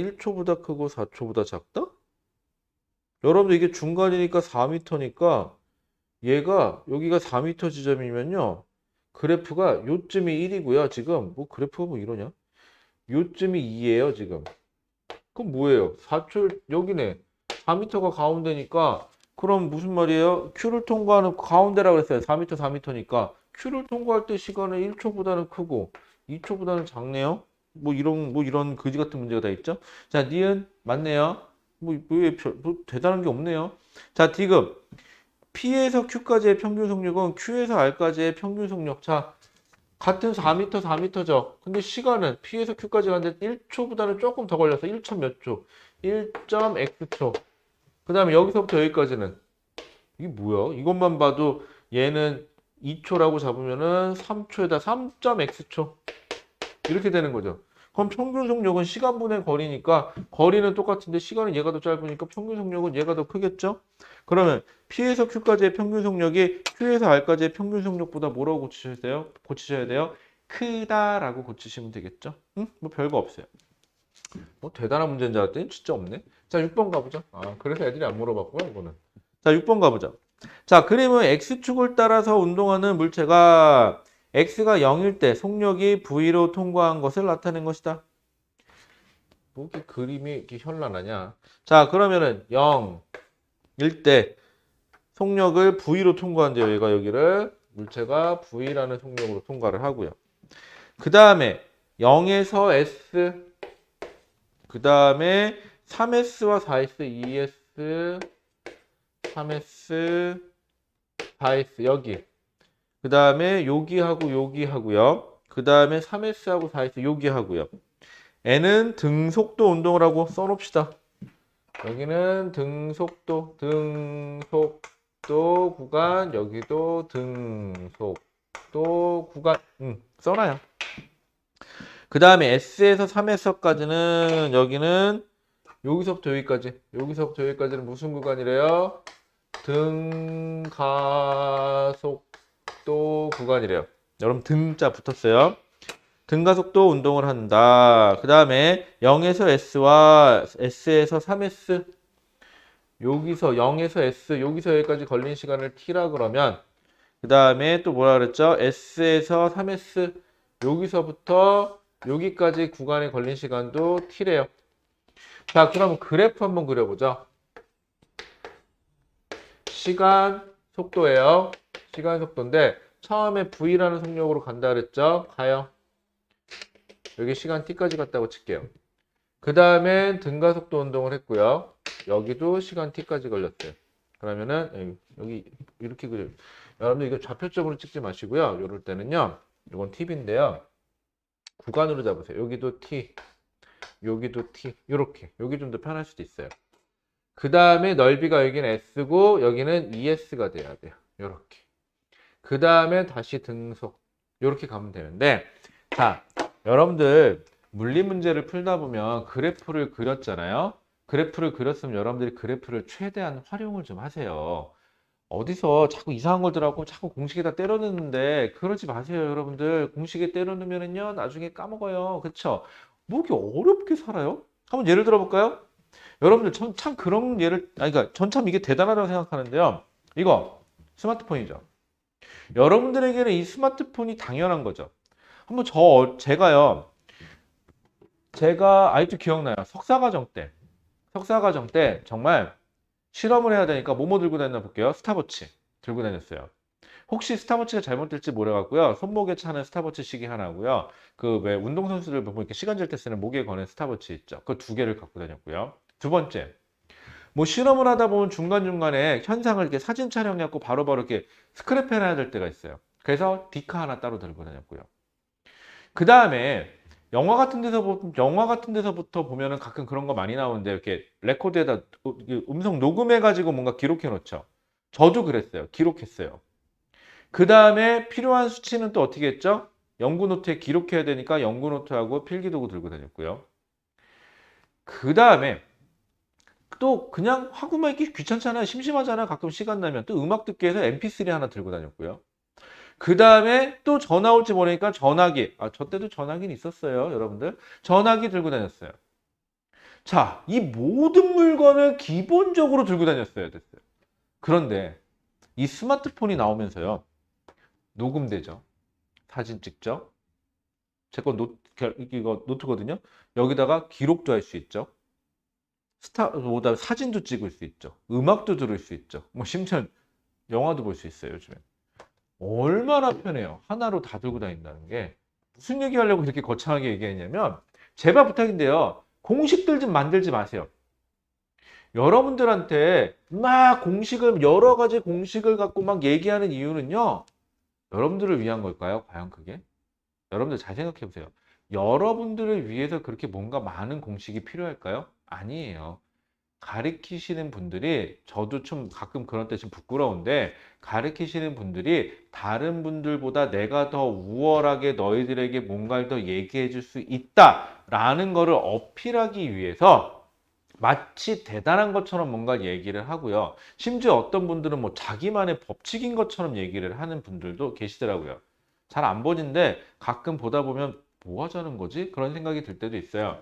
1초보다 크고 4초보다 작다? 여러분들 이게 중간이니까 4m니까 얘가 여기가 4m 지점이면요. 그래프가 요쯤이 1이고요. 지금 뭐 그래프가 뭐 이러냐? 요쯤이 2예요, 지금. 그럼 뭐예요? 4초 여기네. 4m가 가운데니까 그럼 무슨 말이에요? Q를 통과하는 가운데라고 했어요. 4m니까 Q를 통과할 때 시간은 1초보다는 크고 2초보다는 작네요. 뭐 이런 거지 같은 문제가 다 있죠. 자, 니은 맞네요. 뭐 대단한 게 없네요. 자, 디귿 P에서 Q까지의 평균 속력은 Q에서 R까지의 평균 속력. 자, 같은 4m죠. 근데 시간은 P에서 Q까지 가는데 1초보다는 조금 더 걸려서 1점 몇 초? 1.x초. 그 다음에 여기서부터 여기까지는 이게 뭐야? 이것만 봐도 얘는 2초라고 잡으면은 3초에다 3.x초. 이렇게 되는 거죠. 그럼 평균 속력은 시간분의 거리니까 거리는 똑같은데 시간은 얘가 더 짧으니까 평균 속력은 얘가 더 크겠죠? 그러면 P에서 Q까지의 평균 속력이 Q에서 R까지의 평균 속력보다 뭐라고 고치셔야 돼요? 크다라고 고치시면 되겠죠? 응? 뭐 별거 없어요. 뭐 대단한 문제인 줄 알았더니 진짜 없네. 자, 6번 가보자. 그래서 애들이 안 물어봤구나, 이거는. 자, 6번 가보자. 자, 그림은 X축을 따라서 운동하는 물체가 X가 0일 때 속력이 V로 통과한 것을 나타낸 것이다. 뭐 이렇게 그림이 이렇게 현란하냐? 자, 그러면은 0일 때 속력을 V로 통과한대요. 얘가 여기를 물체가 V라는 속력으로 통과를 하고요. 그 다음에 0에서 S, 그 다음에 3S와 4S, 2S, 3S, 4S 여기. 그 다음에 여기하고요. 그 다음에 3S하고 4S 여기하고요. N은 등속도 운동을 하고 써놓읍시다. 여기는 등속도 구간, 여기도 등속도 구간, 써놔요. 그 다음에 S에서 3S까지는 여기는 여기서부터 여기까지는 무슨 구간이래요? 등가속도 구간이래요. 여러분 등자 붙었어요. 등가속도 운동을 한다. 그 다음에 0에서 S와 S에서 3S 여기서 0에서 S 여기서 여기까지 걸린 시간을 T라 그러면 그 다음에 또 뭐라 그랬죠? S에서 3S 여기서부터 여기까지 구간에 걸린 시간도 T래요. 자, 그럼 그래프 한번 그려보죠. 시간 속도예요. 시간 속도인데 처음에 V라는 속력으로 간다 그랬죠? 가요. 여기 시간 T까지 갔다고 칠게요. 그 다음엔 등가속도 운동을 했고요. 여기도 시간 T까지 걸렸어요. 그러면은 여기 이렇게 그려요. 여러분들 이거 좌표점으로 찍지 마시고요. 이럴 때는요. 이건 팁인데요. 구간으로 잡으세요. 여기도 T, 여기도 T, 이렇게. 여기 좀 더 편할 수도 있어요. 그 다음에 넓이가 여기는 S고 여기는 ES가 돼야 돼요. 이렇게. 그 다음에 다시 등속. 이렇게 가면 되는데 자, 여러분들 물리 문제를 풀다 보면 그래프를 그렸잖아요. 그래프를 그렸으면 여러분들이 그래프를 최대한 활용을 좀 하세요. 어디서 자꾸 이상한 걸 들어가고 자꾸 공식에다 때려 넣는데 그러지 마세요, 여러분들. 공식에 때려 넣으면은요 나중에 까먹어요. 그쵸? 뭐 이렇게 어렵게 살아요? 한번 예를 들어 볼까요? 여러분들 참 그런 예를 그러니까 전 참 이게 대단하다고 생각하는데요. 이거 스마트폰이죠. 여러분들에게는 이 스마트폰이 당연한 거죠. 한번 제가 아직도 기억나요. 석사과정 때 정말 실험을 해야 되니까 뭐뭐 들고 다녔나 볼게요. 스탑워치 들고 다녔어요. 혹시 스탑워치가 잘못될지 모르겠고요. 손목에 차는 스탑워치 시계 하나고요. 그 왜 운동선수들 보면 이렇게 시간 잴 때 쓰는 목에 거는 스탑워치 있죠. 그 두 개를 갖고 다녔고요. 두 번째, 뭐 실험을 하다 보면 중간중간에 현상을 이렇게 사진 촬영해갖고 바로바로 이렇게 스크랩해놔야 될 때가 있어요. 그래서 디카 하나 따로 들고 다녔고요. 그 다음에 영화 같은 데서부터 보면은 가끔 그런 거 많이 나오는데 이렇게 레코드에다 음성 녹음해가지고 뭔가 기록해 놓죠. 저도 그랬어요. 기록했어요. 그 다음에 필요한 수치는 또 어떻게 했죠? 연구 노트에 기록해야 되니까 연구 노트하고 필기도구 들고 다녔고요. 그 다음에 또 그냥 화구만 있기 귀찮잖아요. 심심하잖아요. 가끔 시간 나면 또 음악 듣기 위해서 MP3 하나 들고 다녔고요. 그 다음에 또 전화 올지 모르니까 전화기. 저 때도 전화기는 있었어요, 여러분들. 전화기 들고 다녔어요. 자, 이 모든 물건을 기본적으로 들고 다녔어야 됐어요. 그런데 이 스마트폰이 나오면서요. 녹음되죠. 사진 찍죠. 제 건 이거 노트거든요. 여기다가 기록도 할 수 있죠. 뭐다 사진도 찍을 수 있죠. 음악도 들을 수 있죠. 뭐 심지어 영화도 볼 수 있어요, 요즘에. 얼마나 편해요. 하나로 다 들고 다닌다는 게. 무슨 얘기하려고 이렇게 거창하게 얘기했냐면 제발 부탁인데요. 공식들 좀 만들지 마세요. 여러분들한테 막 여러 가지 공식을 갖고 막 얘기하는 이유는요. 여러분들을 위한 걸까요? 과연 그게? 여러분들 잘 생각해 보세요. 여러분들을 위해서 그렇게 뭔가 많은 공식이 필요할까요? 아니에요. 가르치시는 분들이 저도 좀 가끔 그런 때 좀 부끄러운데 가르치시는 분들이 다른 분들보다 내가 더 우월하게 너희들에게 뭔가를 더 얘기해 줄 수 있다라는 거를 어필하기 위해서 마치 대단한 것처럼 뭔가 얘기를 하고요. 심지어 어떤 분들은 뭐 자기만의 법칙인 것처럼 얘기를 하는 분들도 계시더라고요. 잘 안 보는데 가끔 보다 보면 뭐 하자는 거지? 그런 생각이 들 때도 있어요.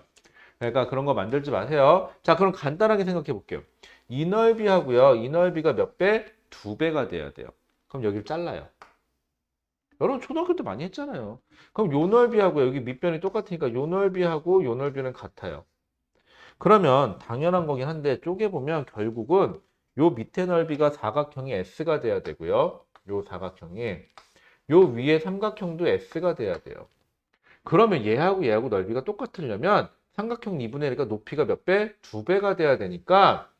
그러니까 그런 거 만들지 마세요. 자, 그럼 간단하게 생각해 볼게요. 이 넓이하고요. 이 넓이가 몇 배? 두 배가 돼야 돼요. 그럼 여기를 잘라요. 여러분 초등학교 때 많이 했잖아요. 그럼 요 넓이하고 여기 밑변이 똑같으니까 요 넓이하고 요 넓이는 같아요. 그러면 당연한 거긴 한데 쪼개보면 결국은 요 밑에 넓이가 사각형이 S가 돼야 되고요. 요 사각형이 요 위에 삼각형도 S가 돼야 돼요. 그러면 얘하고 넓이가 똑같으려면 삼각형 2분의 1이니까 높이가 몇 배? 두 배가 돼야 되니까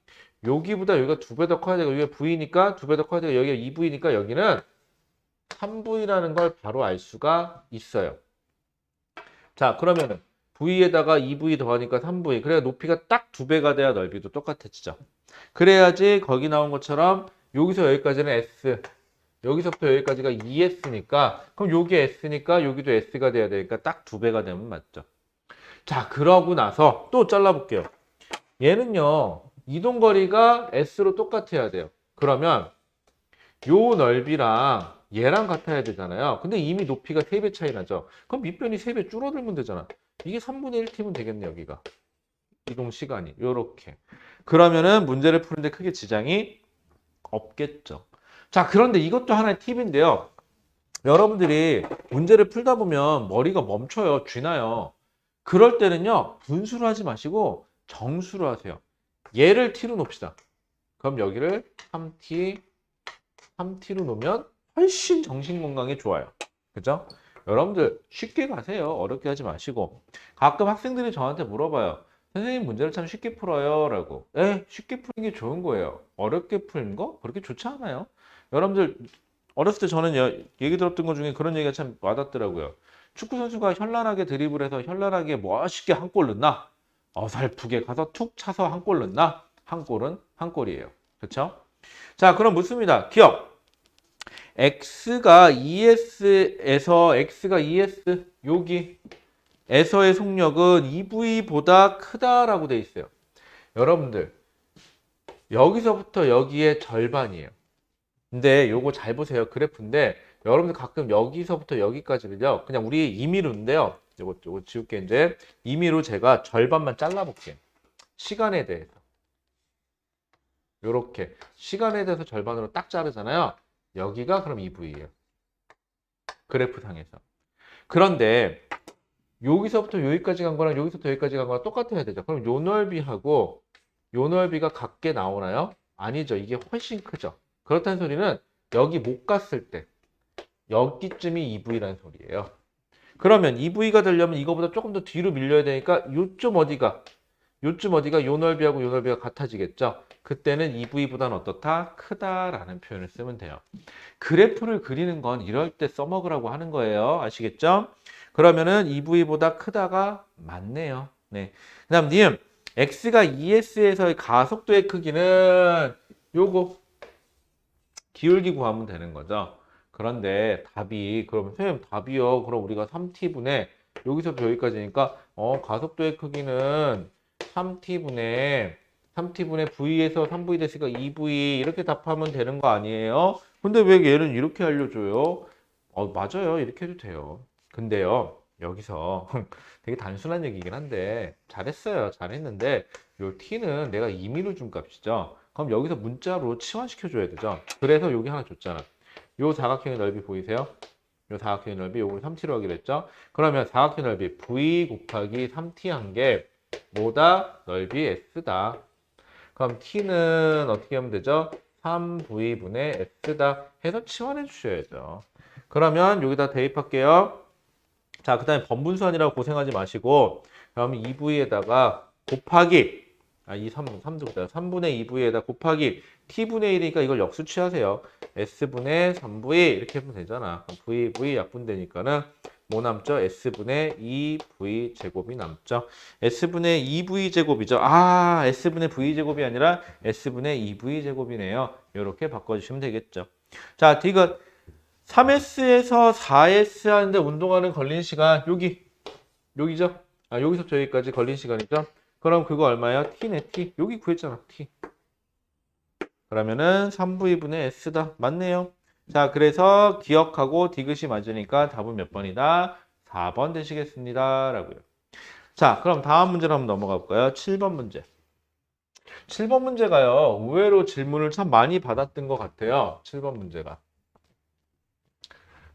여기보다 여기가 두 배 더 커야 되고 여기가 V니까 두 배 더 커야 되고 여기가 2V니까 여기는 3V라는 걸 바로 알 수가 있어요. 자, 그러면은 V에다가 2V 더하니까 3V. 그래야 높이가 딱 두 배가 돼야 넓이도 똑같아지죠. 그래야지 거기 나온 것처럼 여기서 여기까지는 S, 여기서부터 여기까지가 2S니까 그럼 여기 S니까 여기도 S가 돼야 되니까 딱 두 배가 되면 맞죠. 자, 그러고 나서 또 잘라볼게요. 얘는요, 이동거리가 S로 똑같아야 돼요. 그러면 요 넓이랑 얘랑 같아야 되잖아요. 근데 이미 높이가 3배 차이 나죠. 그럼 밑변이 3배 줄어들면 되잖아. 이게 3분의 1팀은 되겠네, 여기가. 이동 시간이. 요렇게. 그러면은 문제를 푸는데 크게 지장이 없겠죠. 자, 그런데 이것도 하나의 팁인데요. 여러분들이 문제를 풀다 보면 머리가 멈춰요. 쥐나요. 그럴 때는요. 분수로 하지 마시고 정수로 하세요. 얘를 t로 놓읍시다. 그럼 여기를 3t로 놓으면 훨씬 정신 건강에 좋아요. 그죠? 여러분들 쉽게 가세요. 어렵게 하지 마시고. 가끔 학생들이 저한테 물어봐요. 선생님 문제를 참 쉽게 풀어요. 라고. 쉽게 푸는 게 좋은 거예요. 어렵게 푸는 거? 그렇게 좋지 않아요. 여러분들 어렸을 때 저는 얘기 들었던 것 중에 그런 얘기가 참 와닿더라고요. 축구 선수가 현란하게 드리블해서 현란하게 멋있게 한 골 넣나? 어설프게 가서 툭 차서 한 골 넣나? 한 골은 한 골이에요. 그렇죠? 자, 그럼 묻습니다. 기억. x가 2s에서 x가 2s 여기 에서의 속력은 2v보다 크다라고 돼 있어요. 여러분들 여기서부터 여기의 절반이에요. 근데 요거 잘 보세요. 그래프인데 여러분들 가끔 여기서부터 여기까지는요. 그냥 우리 임의로인데요. 요거 지울게 이제 임의로 제가 절반만 잘라볼게요. 시간에 대해서. 요렇게 시간에 대해서 절반으로 딱 자르잖아요. 여기가 그럼 EV예요. 그래프상에서. 그런데 여기서부터 여기까지 간 거랑 여기서부터 여기까지 간 거랑 똑같아야 되죠. 그럼 요 넓이하고 요 넓이가 같게 나오나요? 아니죠. 이게 훨씬 크죠. 그렇다는 소리는 여기 못 갔을 때 여기쯤이 EV라는 소리예요. 그러면 EV가 되려면 이거보다 조금 더 뒤로 밀려야 되니까 요쯤 어디가 요 넓이하고 요 넓이가 같아지겠죠. 그때는 EV보다는 어떻다? 크다라는 표현을 쓰면 돼요. 그래프를 그리는 건 이럴 때 써먹으라고 하는 거예요. 아시겠죠? 그러면은 EV보다 크다가 맞네요. 네. 그 다음 니은 X가 ES에서의 가속도의 크기는 요거 기울기 구하면 되는 거죠. 그런데 답이 그럼 선생님 답이요. 그럼 우리가 3t분의 여기서부터 여기까지니까 가속도의 크기는 3t분의 v에서 3v 됐으니까 2v 이렇게 답하면 되는 거 아니에요? 근데 왜 얘는 이렇게 알려줘요? 맞아요. 이렇게 해도 돼요. 근데요. 여기서 되게 단순한 얘기긴 한데 잘했어요. 잘했는데 요 t는 내가 임의로 준 값이죠. 그럼 여기서 문자로 치환시켜 줘야 되죠. 그래서 여기 하나 줬잖아. 요 사각형의 넓이 보이세요? 요 사각형의 넓이 요걸 3t로 하기로 했죠. 그러면 사각형 넓이 v 곱하기 3t 한 게 뭐다? 넓이 s다. 그럼 t는 어떻게 하면 되죠? 3v분의 s다 해서 치환해 주셔야죠. 그러면 여기다 대입할게요. 자, 그 다음에 번분수아니라고 고생하지 마시고 그럼 2v에다가 곱하기 이 3도보다 3분의 2v에다 곱하기 t분의 1이니까 이걸 역수 취하세요. s분의 3v 이렇게 하면 되잖아. v 약분되니까는 뭐 남죠? s분의 2v 제곱이 남죠. s분의 2v 제곱이죠. s분의 v 제곱이 아니라 s분의 2v 제곱이네요. 이렇게 바꿔주시면 되겠죠. 자, 디귿 3S에서 4S 하는데 운동하는 걸린 시간 여기죠? 여기서부터 여기까지 걸린 시간이죠? 그럼 그거 얼마야? T네, T. 여기 구했잖아, T. 그러면은 3V분의 S다. 맞네요. 자, 그래서 기억하고 디귿이 맞으니까 답은 몇 번이다? 4번 되시겠습니다. 라고요. 자, 그럼 다음 문제로 한번 넘어가 볼까요? 7번 문제. 7번 문제가요. 의외로 질문을 참 많이 받았던 것 같아요. 7번 문제가.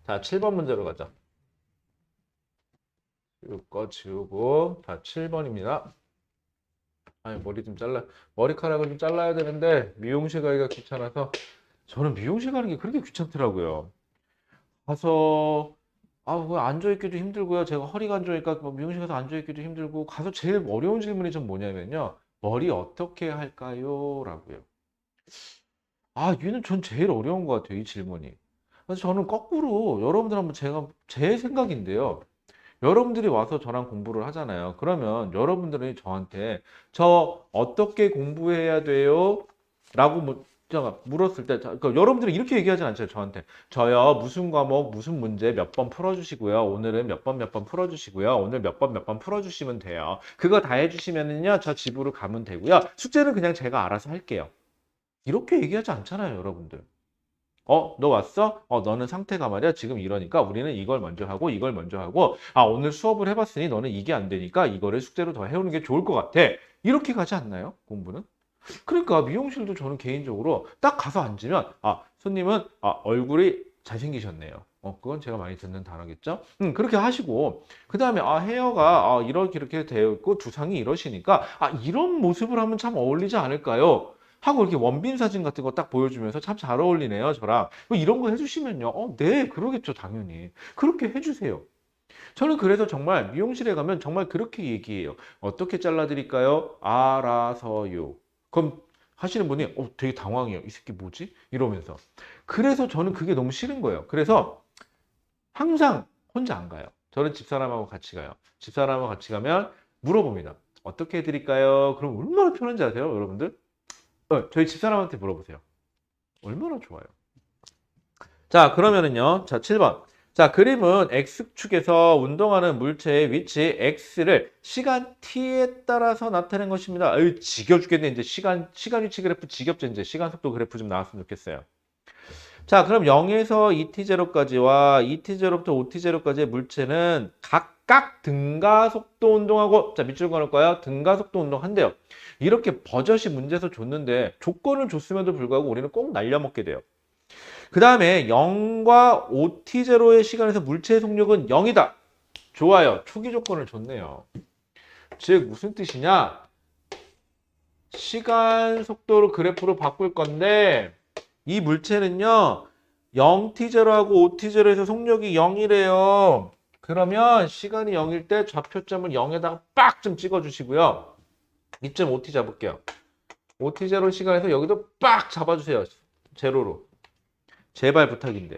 자, 7번 문제로 가자. 지우고. 자, 7번입니다. 머리 좀 머리카락을 좀 잘라야 되는데, 미용실 가기가 귀찮아서, 저는 미용실 가는 게 그렇게 귀찮더라고요. 가서, 앉아있기도 힘들고요. 제가 허리가 안 좋으니까 뭐 미용실 가서 앉아있기도 힘들고, 가서 제일 어려운 질문이 좀 뭐냐면요. 머리 어떻게 할까요? 라고요. 얘는 전 제일 어려운 것 같아요. 이 질문이. 그래서 저는 거꾸로 여러분들 한번 제 생각인데요. 여러분들이 와서 저랑 공부를 하잖아요. 그러면 여러분들이 저한테 저 어떻게 공부해야 돼요? 라고 제가 물었을 때 그러니까 여러분들이 이렇게 얘기하진 않죠. 저한테 저요 무슨 과목 무슨 문제 몇 번 풀어주시고요. 오늘은 몇 번 풀어주시고요. 오늘 몇 번 풀어주시면 돼요. 그거 다 해주시면은요 저 집으로 가면 되고요. 숙제는 그냥 제가 알아서 할게요. 이렇게 얘기하지 않잖아요, 여러분들. 너 왔어? 너는 상태가 말이야. 지금 이러니까 우리는 이걸 먼저 하고 이걸 먼저 하고 오늘 수업을 해봤으니 너는 이게 안 되니까 이거를 숙제로 더 해오는 게 좋을 것 같아. 이렇게 가지 않나요? 공부는? 그러니까 미용실도 저는 개인적으로 딱 가서 앉으면 손님은 얼굴이 잘생기셨네요. 그건 제가 많이 듣는 단어겠죠? 그렇게 하시고 그 다음에 헤어가 이렇게 되어 있고 두상이 이러시니까 이런 모습을 하면 참 어울리지 않을까요? 하고 이렇게 원빈 사진 같은 거 딱 보여주면서 참 잘 어울리네요, 저랑. 뭐 이런 거 해주시면요. 네, 그러겠죠, 당연히. 그렇게 해주세요. 저는 그래서 정말 미용실에 가면 정말 그렇게 얘기해요. 어떻게 잘라드릴까요? 알아서요. 그럼 하시는 분이 되게 당황해요. 이 새끼 뭐지? 이러면서. 그래서 저는 그게 너무 싫은 거예요. 그래서 항상 혼자 안 가요. 저는 집사람하고 같이 가요. 집사람하고 같이 가면 물어봅니다. 어떻게 해드릴까요? 그럼 얼마나 편한지 아세요, 여러분들? 저희 집사람한테 물어보세요. 얼마나 좋아요. 자, 그러면은요. 자, 7번. 자, 그림은 X축에서 운동하는 물체의 위치 X를 시간 T에 따라서 나타낸 것입니다. 지겨 죽겠네. 이제 시간 위치 그래프 지겹죠. 이제 시간 속도 그래프 좀 나왔으면 좋겠어요. 자, 그럼 0에서 2t0까지와 2t0부터 5t0까지의 물체는 각각 등가속도 운동하고, 자, 밑줄 그어놓을까요? 등가속도 운동한대요. 이렇게 버젓이 문제에서 줬는데 조건을 줬음에도 불구하고 우리는 꼭 날려먹게 돼요. 그 다음에 0과 OT0의 시간에서 물체의 속력은 0이다. 좋아요. 초기 조건을 줬네요. 즉 무슨 뜻이냐? 시간 속도를 그래프로 바꿀 건데 이 물체는요 0t0하고 OT0에서 속력이 0이래요. 그러면 시간이 0일 때 좌표점을 0에다가 빡 좀 찍어 주시고요. 2.5t 잡을게요. OT0 시간에서 여기도 빡 잡아주세요. 제로로. 제발 부탁인데.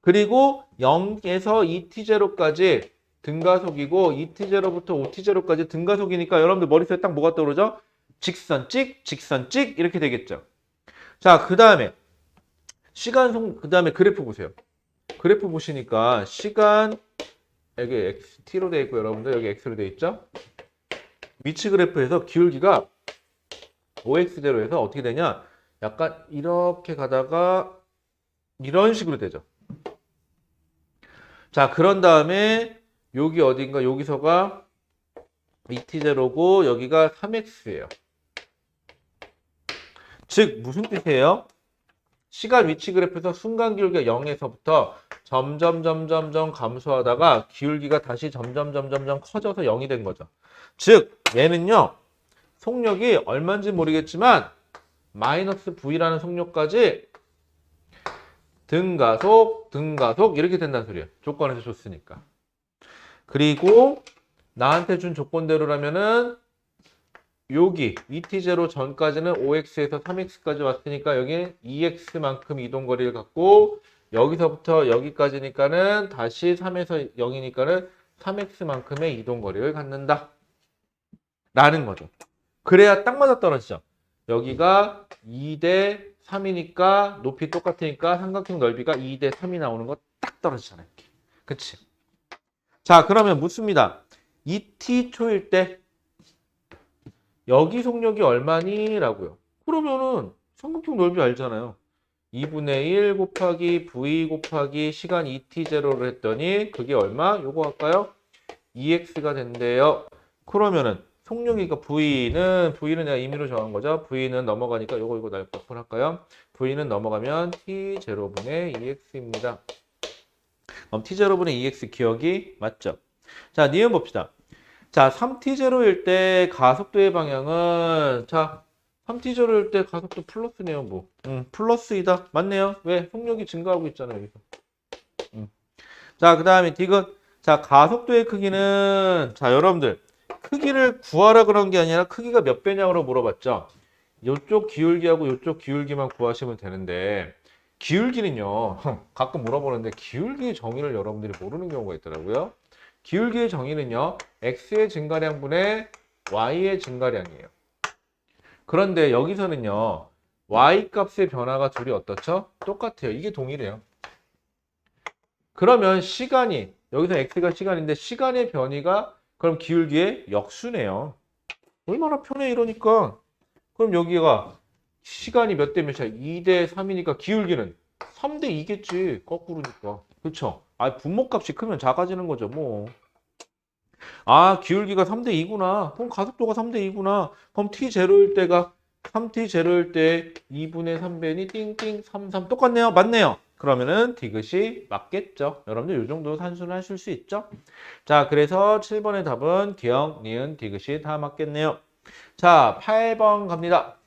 그리고 0에서 2t0까지 등가속이고 2t0부터 5t0까지 등가속이니까 여러분들 머릿속에 딱 뭐가 떠오르죠? 직선 찍, 직선 찍 이렇게 되겠죠. 자, 그 다음에 그 다음에 그래프 보세요. 그래프 보시니까 시간 여기 t로 되어 있고 여러분들 여기 x로 되어 있죠? 위치 그래프에서 기울기가 5x대로해서 어떻게 되냐? 약간 이렇게 가다가 이런 식으로 되죠. 자, 그런 다음에 여기 어딘가 여기서가 2t0고 여기가 3x예요. 즉 무슨 뜻이에요? 시간 위치 그래프에서 순간 기울기가 0에서부터 점점 감소하다가 기울기가 다시 점점 커져서 0이 된 거죠. 즉 얘는요 속력이 얼마인지 모르겠지만 마이너스 v라는 속력까지 등가속 이렇게 된다는 소리예요. 조건에서 줬으니까. 그리고 나한테 준 조건대로라면은 여기 ET0 전까지는 5x에서 3x까지 왔으니까 여기 2x만큼 이동거리를 갖고 여기서부터 여기까지니까는 다시 3에서 0이니까는 3x만큼의 이동거리를 갖는다. 라는 거죠. 그래야 딱 맞아 떨어지죠. 여기가 2대 3이니까 높이 똑같으니까 삼각형 넓이가 2대 3이 나오는 거 딱 떨어지잖아요. 그치? 자, 그러면 묻습니다. 2t 초일 때 여기 속력이 얼마니? 라고요. 그러면은 삼각형 넓이 알잖아요. 2분의 1 곱하기 v 곱하기 시간 2t0를 했더니 그게 얼마? 요거 할까요? 2x가 된대요. 그러면은 속력이니까 V는 내가 임의로 정한 거죠. V는 넘어가니까 이거 날 바꾼 할까요? V는 넘어가면 T0분의 2x입니다. 그럼 T0분의 2x 기억이 맞죠? 자, 니은 봅시다. 자, 3T0일 때 가속도의 방향은 자, 3T0일 때 가속도 플러스네요, 뭐. 플러스이다. 맞네요. 왜? 속력이 증가하고 있잖아요, 여기서. 자, 그 다음에 디귿. 자, 가속도의 크기는 자, 여러분들 크기를 구하라 그런 게 아니라 크기가 몇 배냐고 물어봤죠. 이쪽 기울기하고 이쪽 기울기만 구하시면 되는데 기울기는요. 가끔 물어보는데 기울기의 정의를 여러분들이 모르는 경우가 있더라고요. 기울기의 정의는요. x의 증가량분의 y의 증가량이에요. 그런데 여기서는요. y 값의 변화가 둘이 어떻죠? 똑같아요. 이게 동일해요. 그러면 시간이 여기서 x가 시간인데 시간의 변이가 그럼 기울기의 역수네요. 얼마나 편해 이러니까. 그럼 여기가 시간이 몇 대 몇이야? 2대 3이니까 기울기는 3대 2겠지. 거꾸로니까. 그쵸? 아, 분모값이 크면 작아지는 거죠, 뭐. 아, 기울기가 3대 2구나. 그럼 가속도가 3대 2구나. 그럼 t0일 때가 3t0일 때 2분의 3배니 띵띵 33 똑같네요. 맞네요. 그러면은 디귿이 맞겠죠. 여러분들 이 정도 산수는 하실 수 있죠. 자, 그래서 7번의 답은 기억, 니은, 디귿이 다 맞겠네요. 자, 8번 갑니다.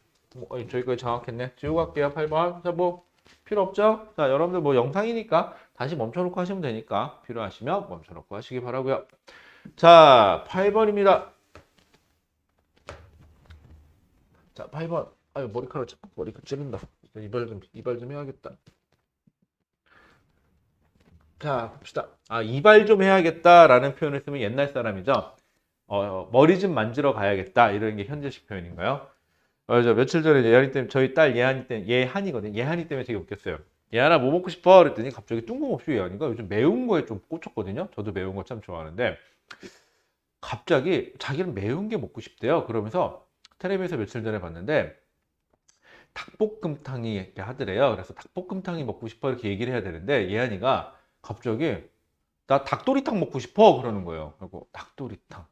저기까지 정확했네. 지우고 갈게요. 8번. 자, 뭐 필요 없죠? 자, 여러분들 뭐 영상이니까 다시 멈춰놓고 하시면 되니까 필요하시면 멈춰놓고 하시기 바라고요. 자, 8번입니다. 자, 8번. 아유, 머리카락 찌른다. 이발 좀 해야겠다. 자, 봅시다. 아, 이발 좀 해야겠다라는 표현을 쓰면 옛날 사람이죠. 머리 좀 만지러 가야겠다. 이런 게 현재식 표현인가요? 저 며칠 전에 예한이 때문에 저희 딸 예한이거든요. 예한이 때문에 되게 웃겼어요. 예한아 뭐 먹고 싶어? 그랬더니 갑자기 뜬금없이 예한이가 요즘 매운 거에 좀 꽂혔거든요. 저도 매운 거 참 좋아하는데 갑자기 자기는 매운 게 먹고 싶대요. 그러면서 텔레비에서 며칠 전에 봤는데 닭볶음탕이 이렇게 하더래요. 그래서 닭볶음탕이 먹고 싶어 이렇게 얘기를 해야 되는데 예한이가 갑자기 나 닭도리탕 먹고 싶어 그러는 거예요. 그리고 닭도리탕.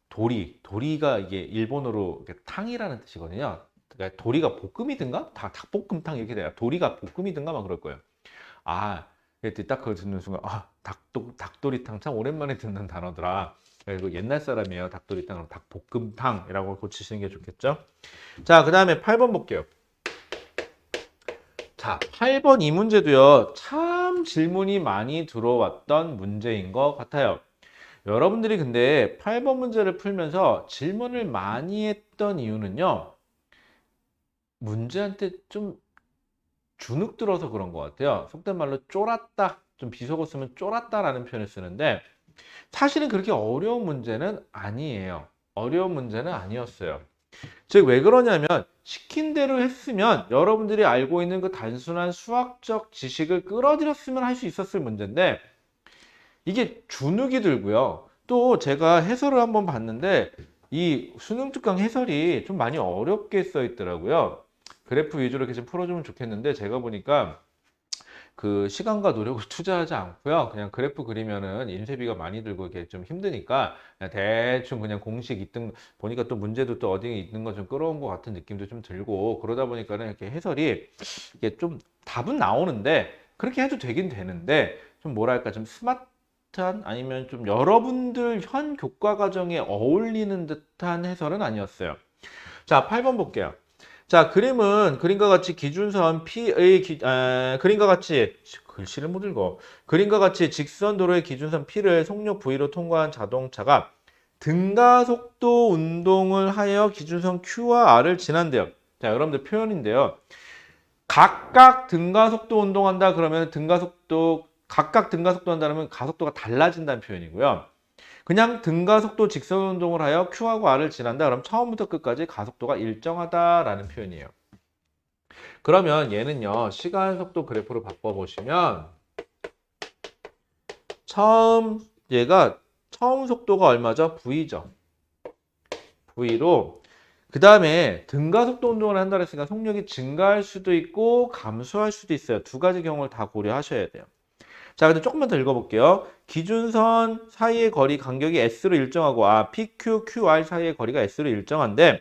닭도리가 이게 일본어로 이렇게 탕이라는 뜻이거든요. 그러니까 도리가 볶음이든가 닭볶음탕 이렇게 돼요. 도리가 볶음이든가 막 그럴 거예요. 아, 그때 딱 그걸 듣는 순간 닭도리탕 참 오랜만에 듣는 단어더라. 그리고 옛날 사람이에요. 닭도리탕, 닭볶음탕이라고 고치시는 게 좋겠죠. 자, 그 다음에 8번 볼게요. 자, 8번 이 문제도요. 참 질문이 많이 들어왔던 문제인 것 같아요. 여러분들이 근데 8번 문제를 풀면서 질문을 많이 했던 이유는요. 문제한테 좀 주눅 들어서 그런 것 같아요. 속된 말로 쫄았다. 좀 비속어 쓰면 쫄았다라는 표현을 쓰는데 사실은 그렇게 어려운 문제는 아니에요. 어려운 문제는 아니었어요. 즉, 왜 그러냐면 시킨 대로 했으면 여러분들이 알고 있는 그 단순한 수학적 지식을 끌어들였으면 할 수 있었을 문제인데 이게 주눅이 들고요. 또 제가 해설을 한번 봤는데 이 수능 특강 해설이 좀 많이 어렵게 써 있더라고요. 그래프 위주로 이렇게 좀 풀어주면 좋겠는데 제가 보니까 그 시간과 노력을 투자하지 않고요. 그냥 그래프 그리면은 인쇄비가 많이 들고 이게 좀 힘드니까 그냥 대충 그냥 공식 있던 보니까 또 문제도 또 어디에 있는 거 좀 끌어온 것 같은 느낌도 좀 들고 그러다 보니까는 이렇게 해설이 이게 좀 답은 나오는데 그렇게 해도 되긴 되는데 좀 뭐랄까 좀 스마트한 아니면 좀 여러분들 현 교과 과정에 어울리는 듯한 해설은 아니었어요. 자, 8번 볼게요. 자, 그림은 그림과 같이 기준선 P의 그림과 같이 글씨를 못 읽어. 그림과 같이 직선 도로의 기준선 P를 속력 V로 통과한 자동차가 등가속도 운동을 하여 기준선 Q와 R을 지난대요. 자, 여러분들 표현인데요. 각각 등가속도 운동한다 그러면 각각 등가속도 한다면 가속도가 달라진다는 표현이고요. 그냥 등가속도 직선 운동을 하여 Q하고 R을 지난다. 그럼 처음부터 끝까지 가속도가 일정하다라는 표현이에요. 그러면 얘는요. 시간 속도 그래프로 바꿔보시면 얘가 처음 속도가 얼마죠? V죠. V로 그 다음에 등가속도 운동을 한다 그랬으니까 속력이 증가할 수도 있고 감소할 수도 있어요. 두 가지 경우를 다 고려하셔야 돼요. 자, 근데 조금만 더 읽어볼게요. 기준선 사이의 거리 간격이 S로 일정하고, PQ, QR 사이의 거리가 S로 일정한데,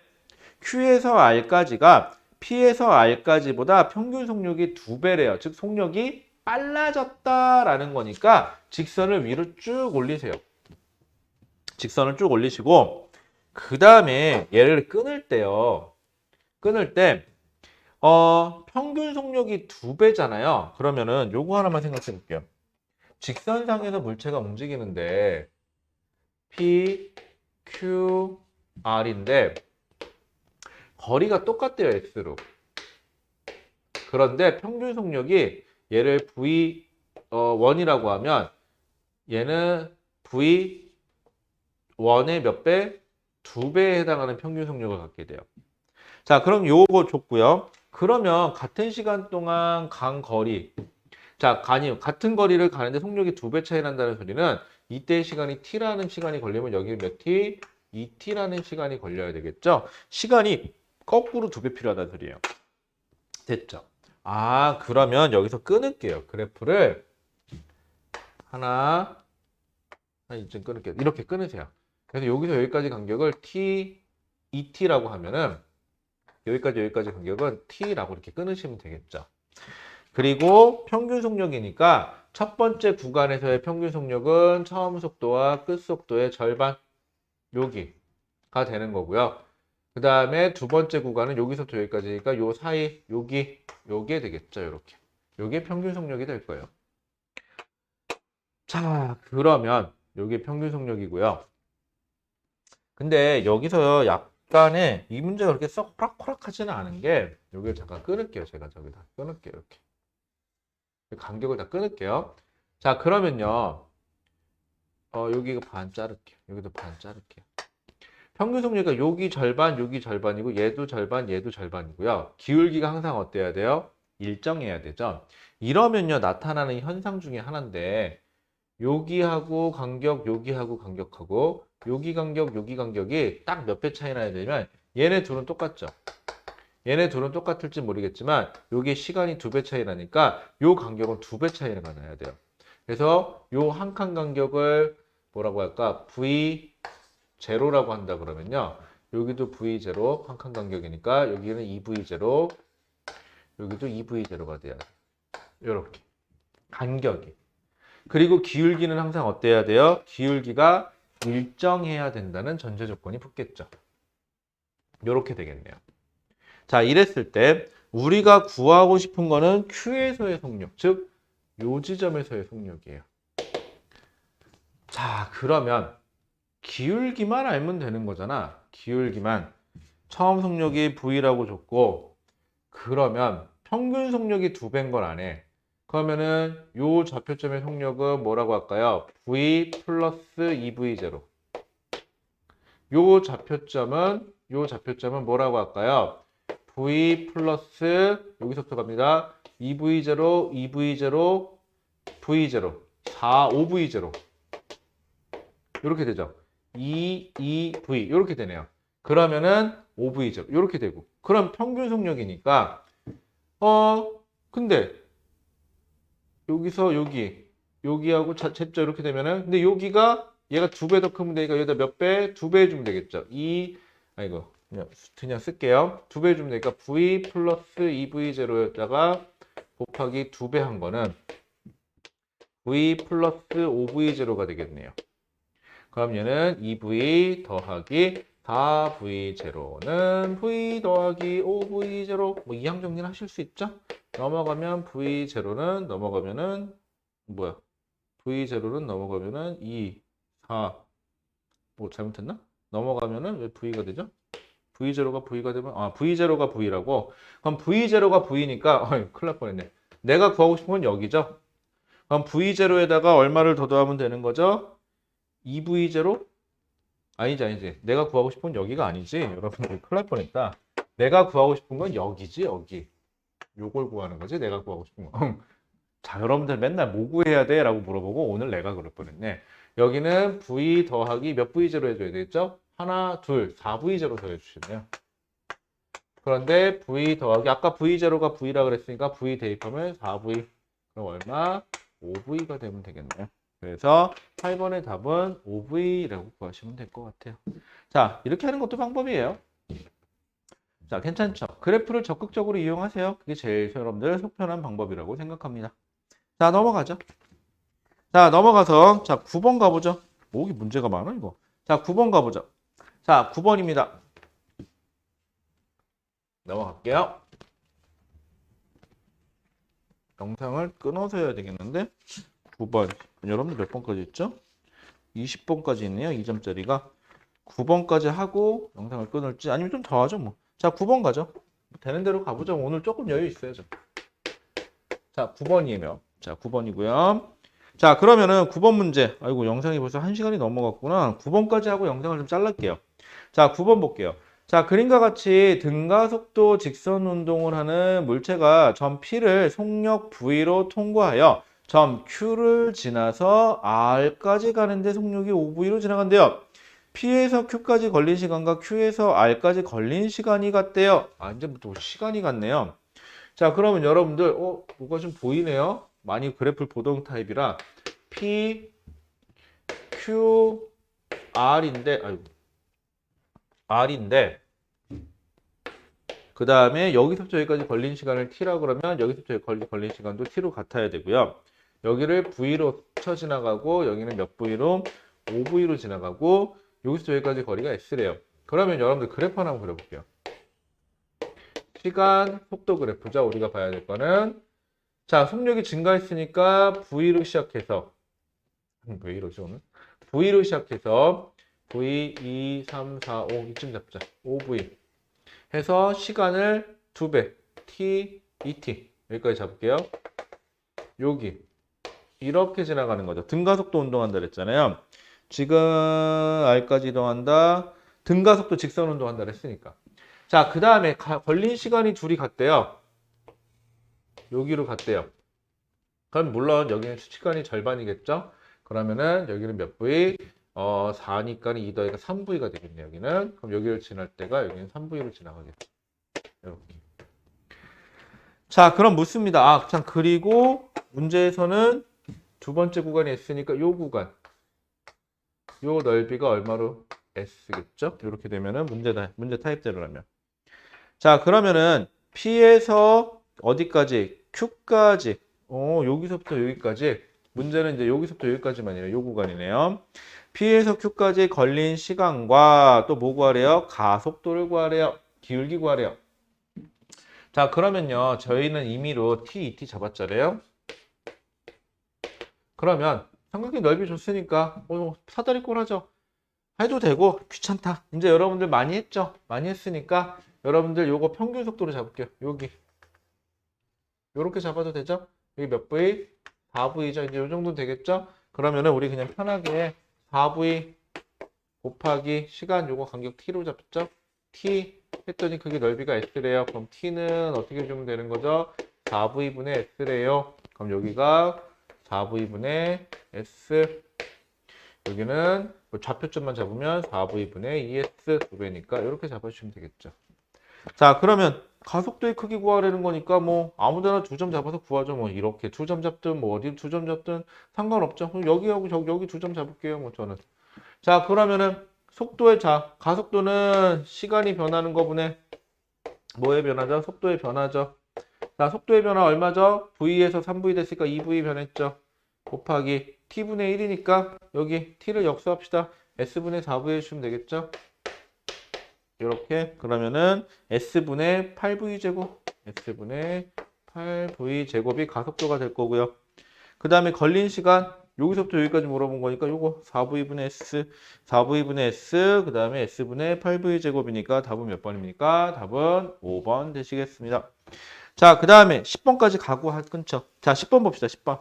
Q에서 R까지가 P에서 R까지보다 평균 속력이 2배래요. 즉, 속력이 빨라졌다라는 거니까 직선을 위로 쭉 올리세요. 직선을 쭉 올리시고, 그 다음에 얘를 끊을 때요. 끊을 때, 평균 속력이 2배잖아요. 그러면은 요거 하나만 생각해 볼게요. 직선상에서 물체가 움직이는데 P, Q, R인데 거리가 똑같대요, X로. 그런데 평균 속력이 얘를 V1이라고 하면 얘는 V1의 몇 배? 2배에 해당하는 평균 속력을 갖게 돼요. 자, 그럼 요거 줬고요. 그러면 같은 시간 동안 간 거리 자, 같은 거리를 가는데 속력이 2배 차이 난다는 소리는 이때 시간이 t라는 시간이 걸리면 여기 몇 t? 2t라는 시간이 걸려야 되겠죠? 시간이 거꾸로 2배 필요하다는 소리예요. 됐죠? 그러면 여기서 끊을게요. 그래프를 하나, 이쯤 끊을게요. 이렇게 끊으세요. 그래서 여기서 여기까지 간격을 t, 2t라고 하면은 여기까지 간격은 t라고 이렇게 끊으시면 되겠죠. 그리고 평균 속력이니까 첫 번째 구간에서의 평균 속력은 처음 속도와 끝 속도의 절반 여기가 되는 거고요. 그 다음에 두 번째 구간은 여기서부터 여기까지니까 요 사이 요게 되겠죠. 이렇게 요게 평균 속력이 될 거예요. 자, 그러면 요게 평균 속력이고요. 근데 여기서 약간의 이 문제가 그렇게 썩 호락호락하지는 않은 게 여기를 잠깐 끊을게요. 제가 저기다 끊을게요. 이렇게 간격을 다 끊을게요. 자, 그러면요. 여기 반 자를게요. 여기도 반 자를게요. 평균 속력이 여기 절반, 여기 절반이고 얘도 절반, 얘도 절반이고요. 기울기가 항상 어때야 돼요? 일정해야 되죠. 이러면요. 나타나는 현상 중에 하나인데 여기하고 간격, 여기하고 간격하고 여기 간격, 여기 간격이 딱 몇 배 차이 나야 되면 얘네 둘은 똑같죠. 얘네 둘은 똑같을지 모르겠지만 여기 시간이 2배 차이 나니까 요 간격은 2배 차이가 나야 돼요. 그래서 요 한 칸 간격을 뭐라고 할까? V0라고 한다 그러면요. 여기도 V0 한 칸 간격이니까 여기는 2V0, 여기도 2V0가 돼야 돼. 이렇게 간격이. 그리고 기울기는 항상 어때야 돼요? 기울기가 일정해야 된다는 전제 조건이 붙겠죠. 이렇게 되겠네요. 자, 이랬을 때 우리가 구하고 싶은 거는 Q에서의 속력, 즉 요 지점에서의 속력이에요. 자, 그러면 기울기만 알면 되는 거잖아. 기울기만. 처음 속력이 V라고 줬고, 그러면 평균 속력이 2배인 걸 안 해. 그러면은 요 좌표점의 속력은 뭐라고 할까요? V 플러스 2V0. 요 좌표점은 뭐라고 할까요? V 플러스 여기서부터 갑니다. 2V0, 2V0, V0, 4, 5V0. 이렇게 되죠. 2V 이렇게 되네요. 그러면은 5V죠. 이렇게 되고. 그럼 평균 속력이니까 근데 여기서 여기하고 쟀죠. 이렇게 되면은 근데 여기가 얘가 2배 더 크면 되니까 여기다 몇 배? 2배 해주면 되겠죠. 그냥 쓸게요. 2배 해주면 되니까 V 플러스 2V0였다가 곱하기 2배 한 거는 V 플러스 5V0가 되겠네요. 그럼 얘는 2V 더하기 4V0는 V 더하기 5V0 뭐 이항 정리는 하실 수 있죠? 넘어가면 V0는 넘어가면은 뭐야? V0는 넘어가면은 2, 4 뭐 잘못했나? 넘어가면은 왜 V가 되죠? V0가 V가 되면 V0가 V라고. 그럼 V0가 V니까 큰일 날 뻔했네. 내가 구하고 싶은 건 여기죠? 그럼 V0에다가 얼마를 더 더하면 되는 거죠? 2V0? 아니지. 내가 구하고 싶은 건 여기가 아니지. 여러분들 큰일 날 뻔했다. 내가 구하고 싶은 건 여기지, 여기. 요걸 구하는 거지, 내가 구하고 싶은 거. 자, 여러분들 맨날 뭐 구해야 돼? 라고 물어보고 오늘 내가 그럴 뻔했네. 여기는 V 더하기 몇 V제로 해줘야 되겠죠? 하나, 둘, 4V제로 더해주시네요. 그런데 V 더하기, 아까 V0가 V라 그랬으니까 V 대입하면 4V. 그럼 얼마? 5V가 되면 되겠네요. 그래서 8번의 답은 5V라고 구하시면 될 것 같아요. 자, 이렇게 하는 것도 방법이에요. 자, 괜찮죠? 그래프를 적극적으로 이용하세요. 그게 제일 여러분들 속 편한 방법이라고 생각합니다. 자, 넘어가죠. 자, 넘어가서 자 9번 가보죠. 뭐기 문제가 많아 이거. 자, 9번 가보죠. 자, 9번입니다. 넘어갈게요. 영상을 끊어서 해야 되겠는데 9번. 여러분들 몇 번까지 있죠? 20번까지 있네요. 2점짜리가. 9번까지 하고 영상을 끊을지 아니면 좀 더 하죠 뭐. 자, 9번 가죠. 되는 대로 가보죠. 오늘 조금 여유 있어요. 좀. 자, 9번이에요. 자, 9번이고요. 자, 그러면은 9번 문제. 아이고, 영상이 벌써 1시간이 넘어갔구나. 9번까지 하고 영상을 좀 잘랄게요. 자, 9번 볼게요. 자, 그림과 같이 등가속도 직선 운동을 하는 물체가 점 P를 속력 V로 통과하여 점 Q를 지나서 R까지 가는데 속력이 5V로 지나간대요. P에서 Q까지 걸린 시간과 Q에서 R까지 걸린 시간이 같대요. 이제 또 시간이 같네요. 자, 그러면 여러분들, 뭐가 좀 보이네요? 많이 그래프를 보던 타입이라 P, Q, R인데, 그 다음에 여기서부터 여기까지 걸린 시간을 T라 그러면 여기서부터 여기까지 걸린 시간도 T로 같아야 되고요. 여기를 V로 쳐 지나가고, 여기는 몇 V로? 5V로 지나가고, 여기서부터 여기까지 거리가 S래요. 그러면 여러분들 그래프 하나 한번 그려볼게요. 시간, 속도 그래프죠. 우리가 봐야 될 거는. 자, 속력이 증가했으니까 V로 시작해서 왜 이러지 오늘? V로 시작해서 V, 2, 3, 4, 5 이쯤 잡자. 5V 해서 시간을 2배 T, 2T 여기까지 잡을게요. 여기 이렇게 지나가는 거죠. 등가속도 운동한다 그랬잖아요. 지금 R까지 이동한다. 등가속도 직선 운동한다 그랬으니까. 자, 그 다음에 걸린 시간이 둘이 같대요. 여기로 갔대요. 그럼 물론 여기는 시간이 절반이겠죠? 그러면은 여기는 몇 V? 4니까 2 더하기가 3V가 되겠네요. 여기는. 그럼 여기를 지날 때가 여기는 3V로 지나가겠죠. 이렇게. 자, 그럼 묻습니다. 참, 그리고 문제에서는 두 번째 구간이 있으니까 요 구간. 요 넓이가 얼마로? S겠죠? 이렇게 되면은 문제 타입대로라면. 자, 그러면은 P에서 어디까지? Q까지. 여기서부터 여기까지. 문제는 이제 여기서부터 여기까지만이에요. 요 구간이네요. P에서 Q까지 걸린 시간과 또 뭐 구하래요? 가속도를 구하래요. 기울기 구하래요. 자, 그러면요. 저희는 임의로 T, ET 잡았잖아요. 그러면 삼각형 넓이 줬으니까 사다리꼴 하죠. 해도 되고 귀찮다. 이제 여러분들 많이 했죠? 많이 했으니까 여러분들 요거 평균 속도로 잡을게요. 여기 요렇게 잡아도 되죠? 여기 몇 V? 4V죠. 이제 요 정도 되겠죠? 그러면은 우리 그냥 편하게 4V 곱하기 시간 요거 간격 T로 잡죠? T 했더니 그게 넓이가 S래요. 그럼 T는 어떻게 주면 되는 거죠? 4V분의 S래요. 그럼 여기가 4V분의 S, 여기는 좌표점만 잡으면 4V분의 ES 2배니까 이렇게 잡아주시면 되겠죠. 자, 그러면 가속도의 크기 구하라는 거니까 뭐 아무데나 2점 잡아서 구하죠. 뭐 이렇게 2점 잡든 뭐 어디 2점 잡든 상관없죠. 그럼 여기하고 여기 2점 잡을게요. 뭐 저는. 자, 그러면은 가속도는 시간이 변하는 거분에 뭐의 변화죠? 속도의 변화죠. 자, 속도의 변화 얼마죠? V에서 3V 됐으니까 2V 변했죠. 곱하기 T분의 1이니까 여기 T를 역수합시다. S분의 4V 해주시면 되겠죠? 이렇게 그러면은 S분의 8V제곱, S분의 8V제곱이 가속도가 될 거고요. 그 다음에 걸린 시간 여기서부터 여기까지 물어본 거니까 요거 4V분의 S, 4V분의 S, 그 다음에 S분의 8V제곱이니까 답은 몇 번입니까? 답은 5번 되시겠습니다. 자, 그 다음에 10번까지 가고 끊죠. 자, 10번 봅시다. 10번.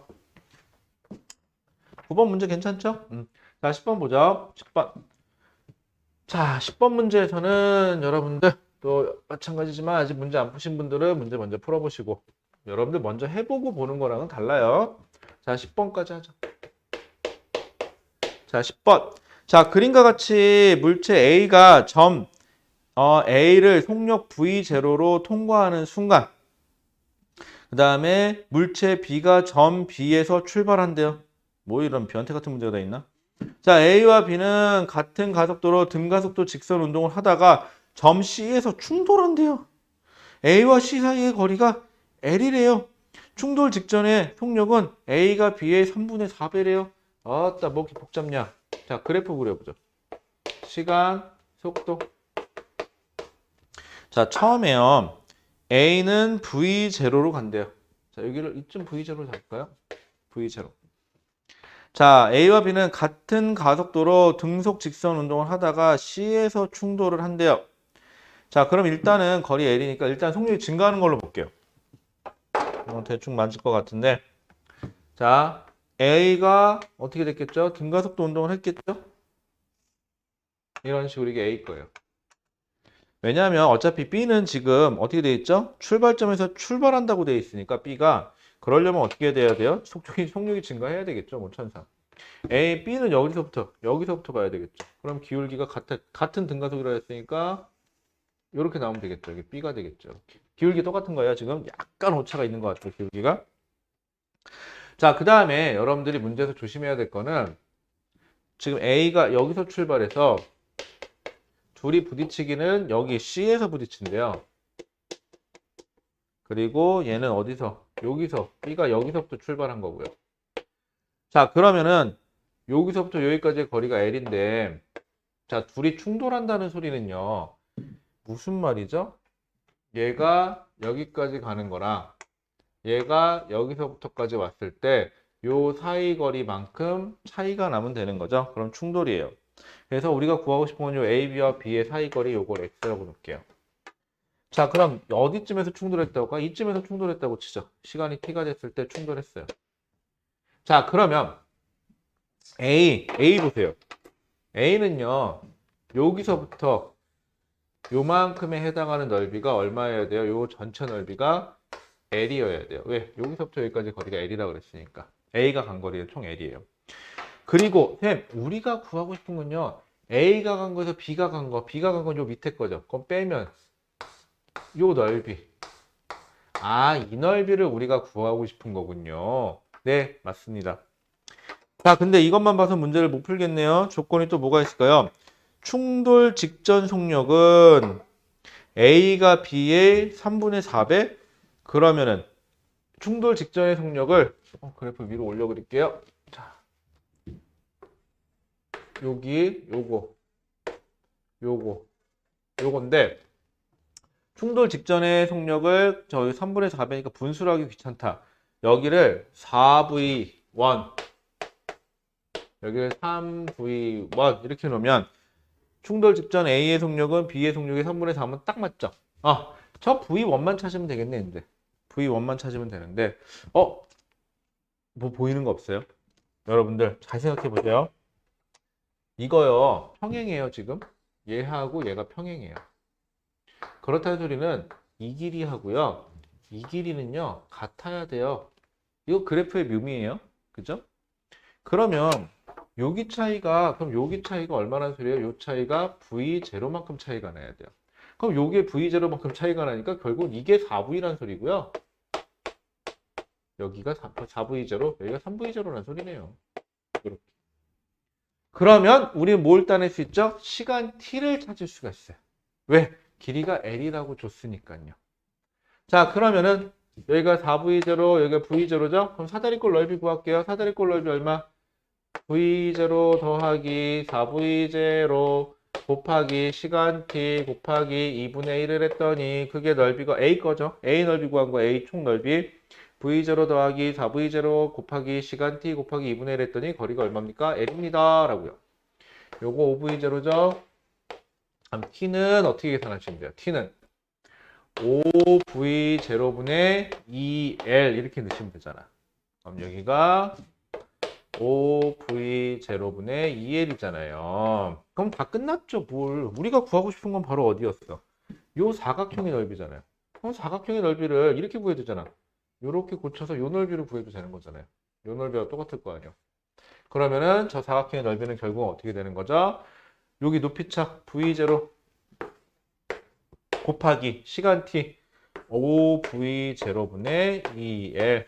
9번 문제 괜찮죠? 자, 10번 보죠. 10번. 자, 10번 문제에서는 여러분들 또 마찬가지지만 아직 문제 안 푸신 분들은 문제 먼저 풀어보시고 여러분들 먼저 해보고 보는 거랑은 달라요. 자, 10번까지 하죠. 자, 10번. 자, 그림과 같이 물체 A가 점 A를 속력 V0로 통과하는 순간 그 다음에 물체 B가 점 B에서 출발한대요. 뭐 이런 변태 같은 문제가 다 있나? 자, A와 B는 같은 가속도로 등가속도 직선 운동을 하다가 점 C에서 충돌한대요. A와 C 사이의 거리가 L이래요. 충돌 직전의 속력은 A가 B의 3분의 4배래요. 아따, 뭐 이렇게 복잡냐. 자, 그래프 그려보죠. 시간, 속도. 자, 처음에요. A는 V0로 간대요. 자, 여기를 이쯤 V0로 잡을까요? V0. 자, A와 B는 같은 가속도로 등속 직선 운동을 하다가 C에서 충돌을 한대요. 자, 그럼 일단은 거리 L이니까 일단 속력이 증가하는 걸로 볼게요. 대충 맞을 것 같은데. 자, A가 어떻게 됐겠죠? 등가속도 운동을 했겠죠? 이런 식으로 이게 A 거예요. 왜냐하면 어차피 B는 지금 어떻게 돼 있죠? 출발점에서 출발한다고 돼 있으니까 B가 그러려면 어떻게 돼야 돼요? 속력이 증가해야 되겠죠? 뭐 천상. A, B는 여기서부터 가야 되겠죠. 그럼 기울기가 같은 등가속이라 했으니까 이렇게 나오면 되겠죠. 이게 B가 되겠죠. 기울기 똑같은 거예요. 지금 약간 오차가 있는 것 같아요. 기울기가. 자, 그 다음에 여러분들이 문제에서 조심해야 될 거는 지금 A가 여기서 출발해서 둘이 부딪히기는 여기 C에서 부딪힌대요. 그리고 얘는 어디서? 여기서. B가 여기서부터 출발한 거고요. 자, 그러면은 여기서부터 여기까지의 거리가 L인데 자, 둘이 충돌한다는 소리는요. 무슨 말이죠? 얘가 여기까지 가는 거랑 얘가 여기서부터까지 왔을 때 요 사이 거리만큼 차이가 나면 되는 거죠. 그럼 충돌이에요. 그래서 우리가 구하고 싶은 건 요 A, B와 B의 사이 거리 요걸 X라고 놓을게요. 자, 그럼 어디쯤에서 충돌했다고? 이쯤에서 충돌했다고 치죠. 시간이 T가 됐을 때 충돌했어요. 자, 그러면 A 보세요. A는요. 여기서부터 요만큼에 해당하는 넓이가 얼마여야 돼요? 요 전체 넓이가 L이어야 돼요. 왜? 여기서부터 여기까지 거리가 L이라고 그랬으니까. A가 간 거리는 총 L이에요. 그리고 쌤, 우리가 구하고 싶은 건요. A가 간 거에서 B가 간 거, B가 간 건 요 밑에 거죠. 그럼 빼면 요 넓이. 아, 이 넓이를 우리가 구하고 싶은 거군요. 네, 맞습니다. 자, 근데 이것만 봐서 문제를 못 풀겠네요. 조건이 또 뭐가 있을까요? 충돌 직전 속력은 A가 B의 3분의 4배? 그러면은 충돌 직전의 속력을 그래프 위로 올려 그릴게요. 자, 여기 요건데 충돌 직전의 속력을 저희 3분의 4배니까 분수를 하기 귀찮다. 여기를 4V1 여기를 3V1 이렇게 놓으면 충돌 직전 A의 속력은 B의 속력의 3분의 4면 딱 맞죠? 저 V1만 찾으면 되겠네, 이제. V1만 찾으면 되는데, 뭐 보이는 거 없어요? 여러분들 잘 생각해 보세요. 이거요, 평행이에요, 지금. 얘하고 얘가 평행이에요. 그렇다는 소리는 이 길이하고요, 이 길이는요, 같아야 돼요. 이거 그래프의 묘미예요. 그죠? 그러면 그럼 여기 차이가 얼마나 소리예요? 요 차이가 V0만큼 차이가 나야 돼요. 그럼 요게 V0만큼 차이가 나니까 결국 이게 4V란 소리고요. 여기가 4V0, 여기가 3V0라는 소리네요. 이렇게. 그러면 우리는 뭘 따낼 수 있죠? 시간 t를 찾을 수가 있어요. 왜? 길이가 L이라고 줬으니까요. 자, 그러면은 여기가 4V0, 여기가 V0죠? 그럼 사다리꼴 넓이 구할게요. 사다리꼴 넓이 얼마? V0 더하기 4V0 곱하기 시간 t 곱하기 2분의 1을 했더니 그게 넓이가 A 거죠. A 넓이 구한 거 A 총 넓이 V0 더하기 4V0 곱하기 시간 t 곱하기 2분의 1 했더니 거리가 얼마입니까? L입니다. 라고요. 요거 5V0죠. 그럼 t는 어떻게 계산하시면 돼요? t는 5V0분의 2L 이렇게 넣으시면 되잖아. 그럼 여기가 5V0분의 2L이잖아요. 그럼 다 끝났죠, 뭘. 우리가 구하고 싶은 건 바로 어디였어? 요 사각형의 넓이잖아요. 그럼 사각형의 넓이를 이렇게 구해도 되잖아. 요렇게 고쳐서 요 넓이로 구해도 되는 거잖아요. 요 넓이와 똑같을 거 아니에요. 그러면은 저 사각형의 넓이는 결국 어떻게 되는 거죠? 여기 높이차 V0 곱하기 시간 t 5V0분의 2L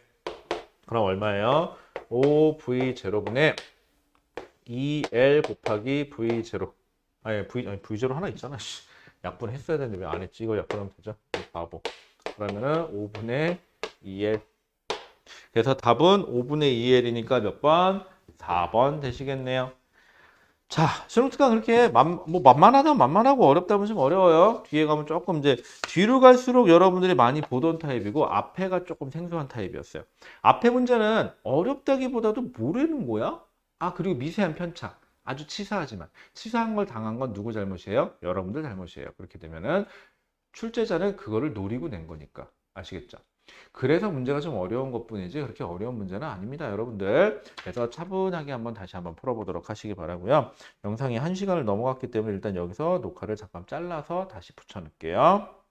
그럼 얼마예요? 5V0분의 2L 곱하기 V0 아니 V0 하나 있잖아. 약분했어야 되는데 왜 안 했지? 이거 약분하면 되죠? 바보. 그러면은 5분의 2L 그래서 답은 5분의 2L이니까 몇 번? 4번 되시겠네요. 자, 수능특강 그렇게 만만하다 만만하고 어렵다면 좀 어려워요. 뒤에 가면 조금 이제 뒤로 갈수록 여러분들이 많이 보던 타입이고 앞에가 조금 생소한 타입이었어요. 앞에 문제는 어렵다기보다도 모르는 거야. 그리고 미세한 편차. 아주 치사하지만 치사한 걸 당한 건 누구 잘못이에요? 여러분들 잘못이에요. 그렇게 되면은 출제자는 그거를 노리고 낸 거니까. 아시겠죠? 그래서 문제가 좀 어려운 것뿐이지 그렇게 어려운 문제는 아닙니다, 여러분들. 그래서 차분하게 다시 한번 풀어보도록 하시기 바라고요. 영상이 1시간을 넘어갔기 때문에 일단 여기서 녹화를 잠깐 잘라서 다시 붙여놓을게요.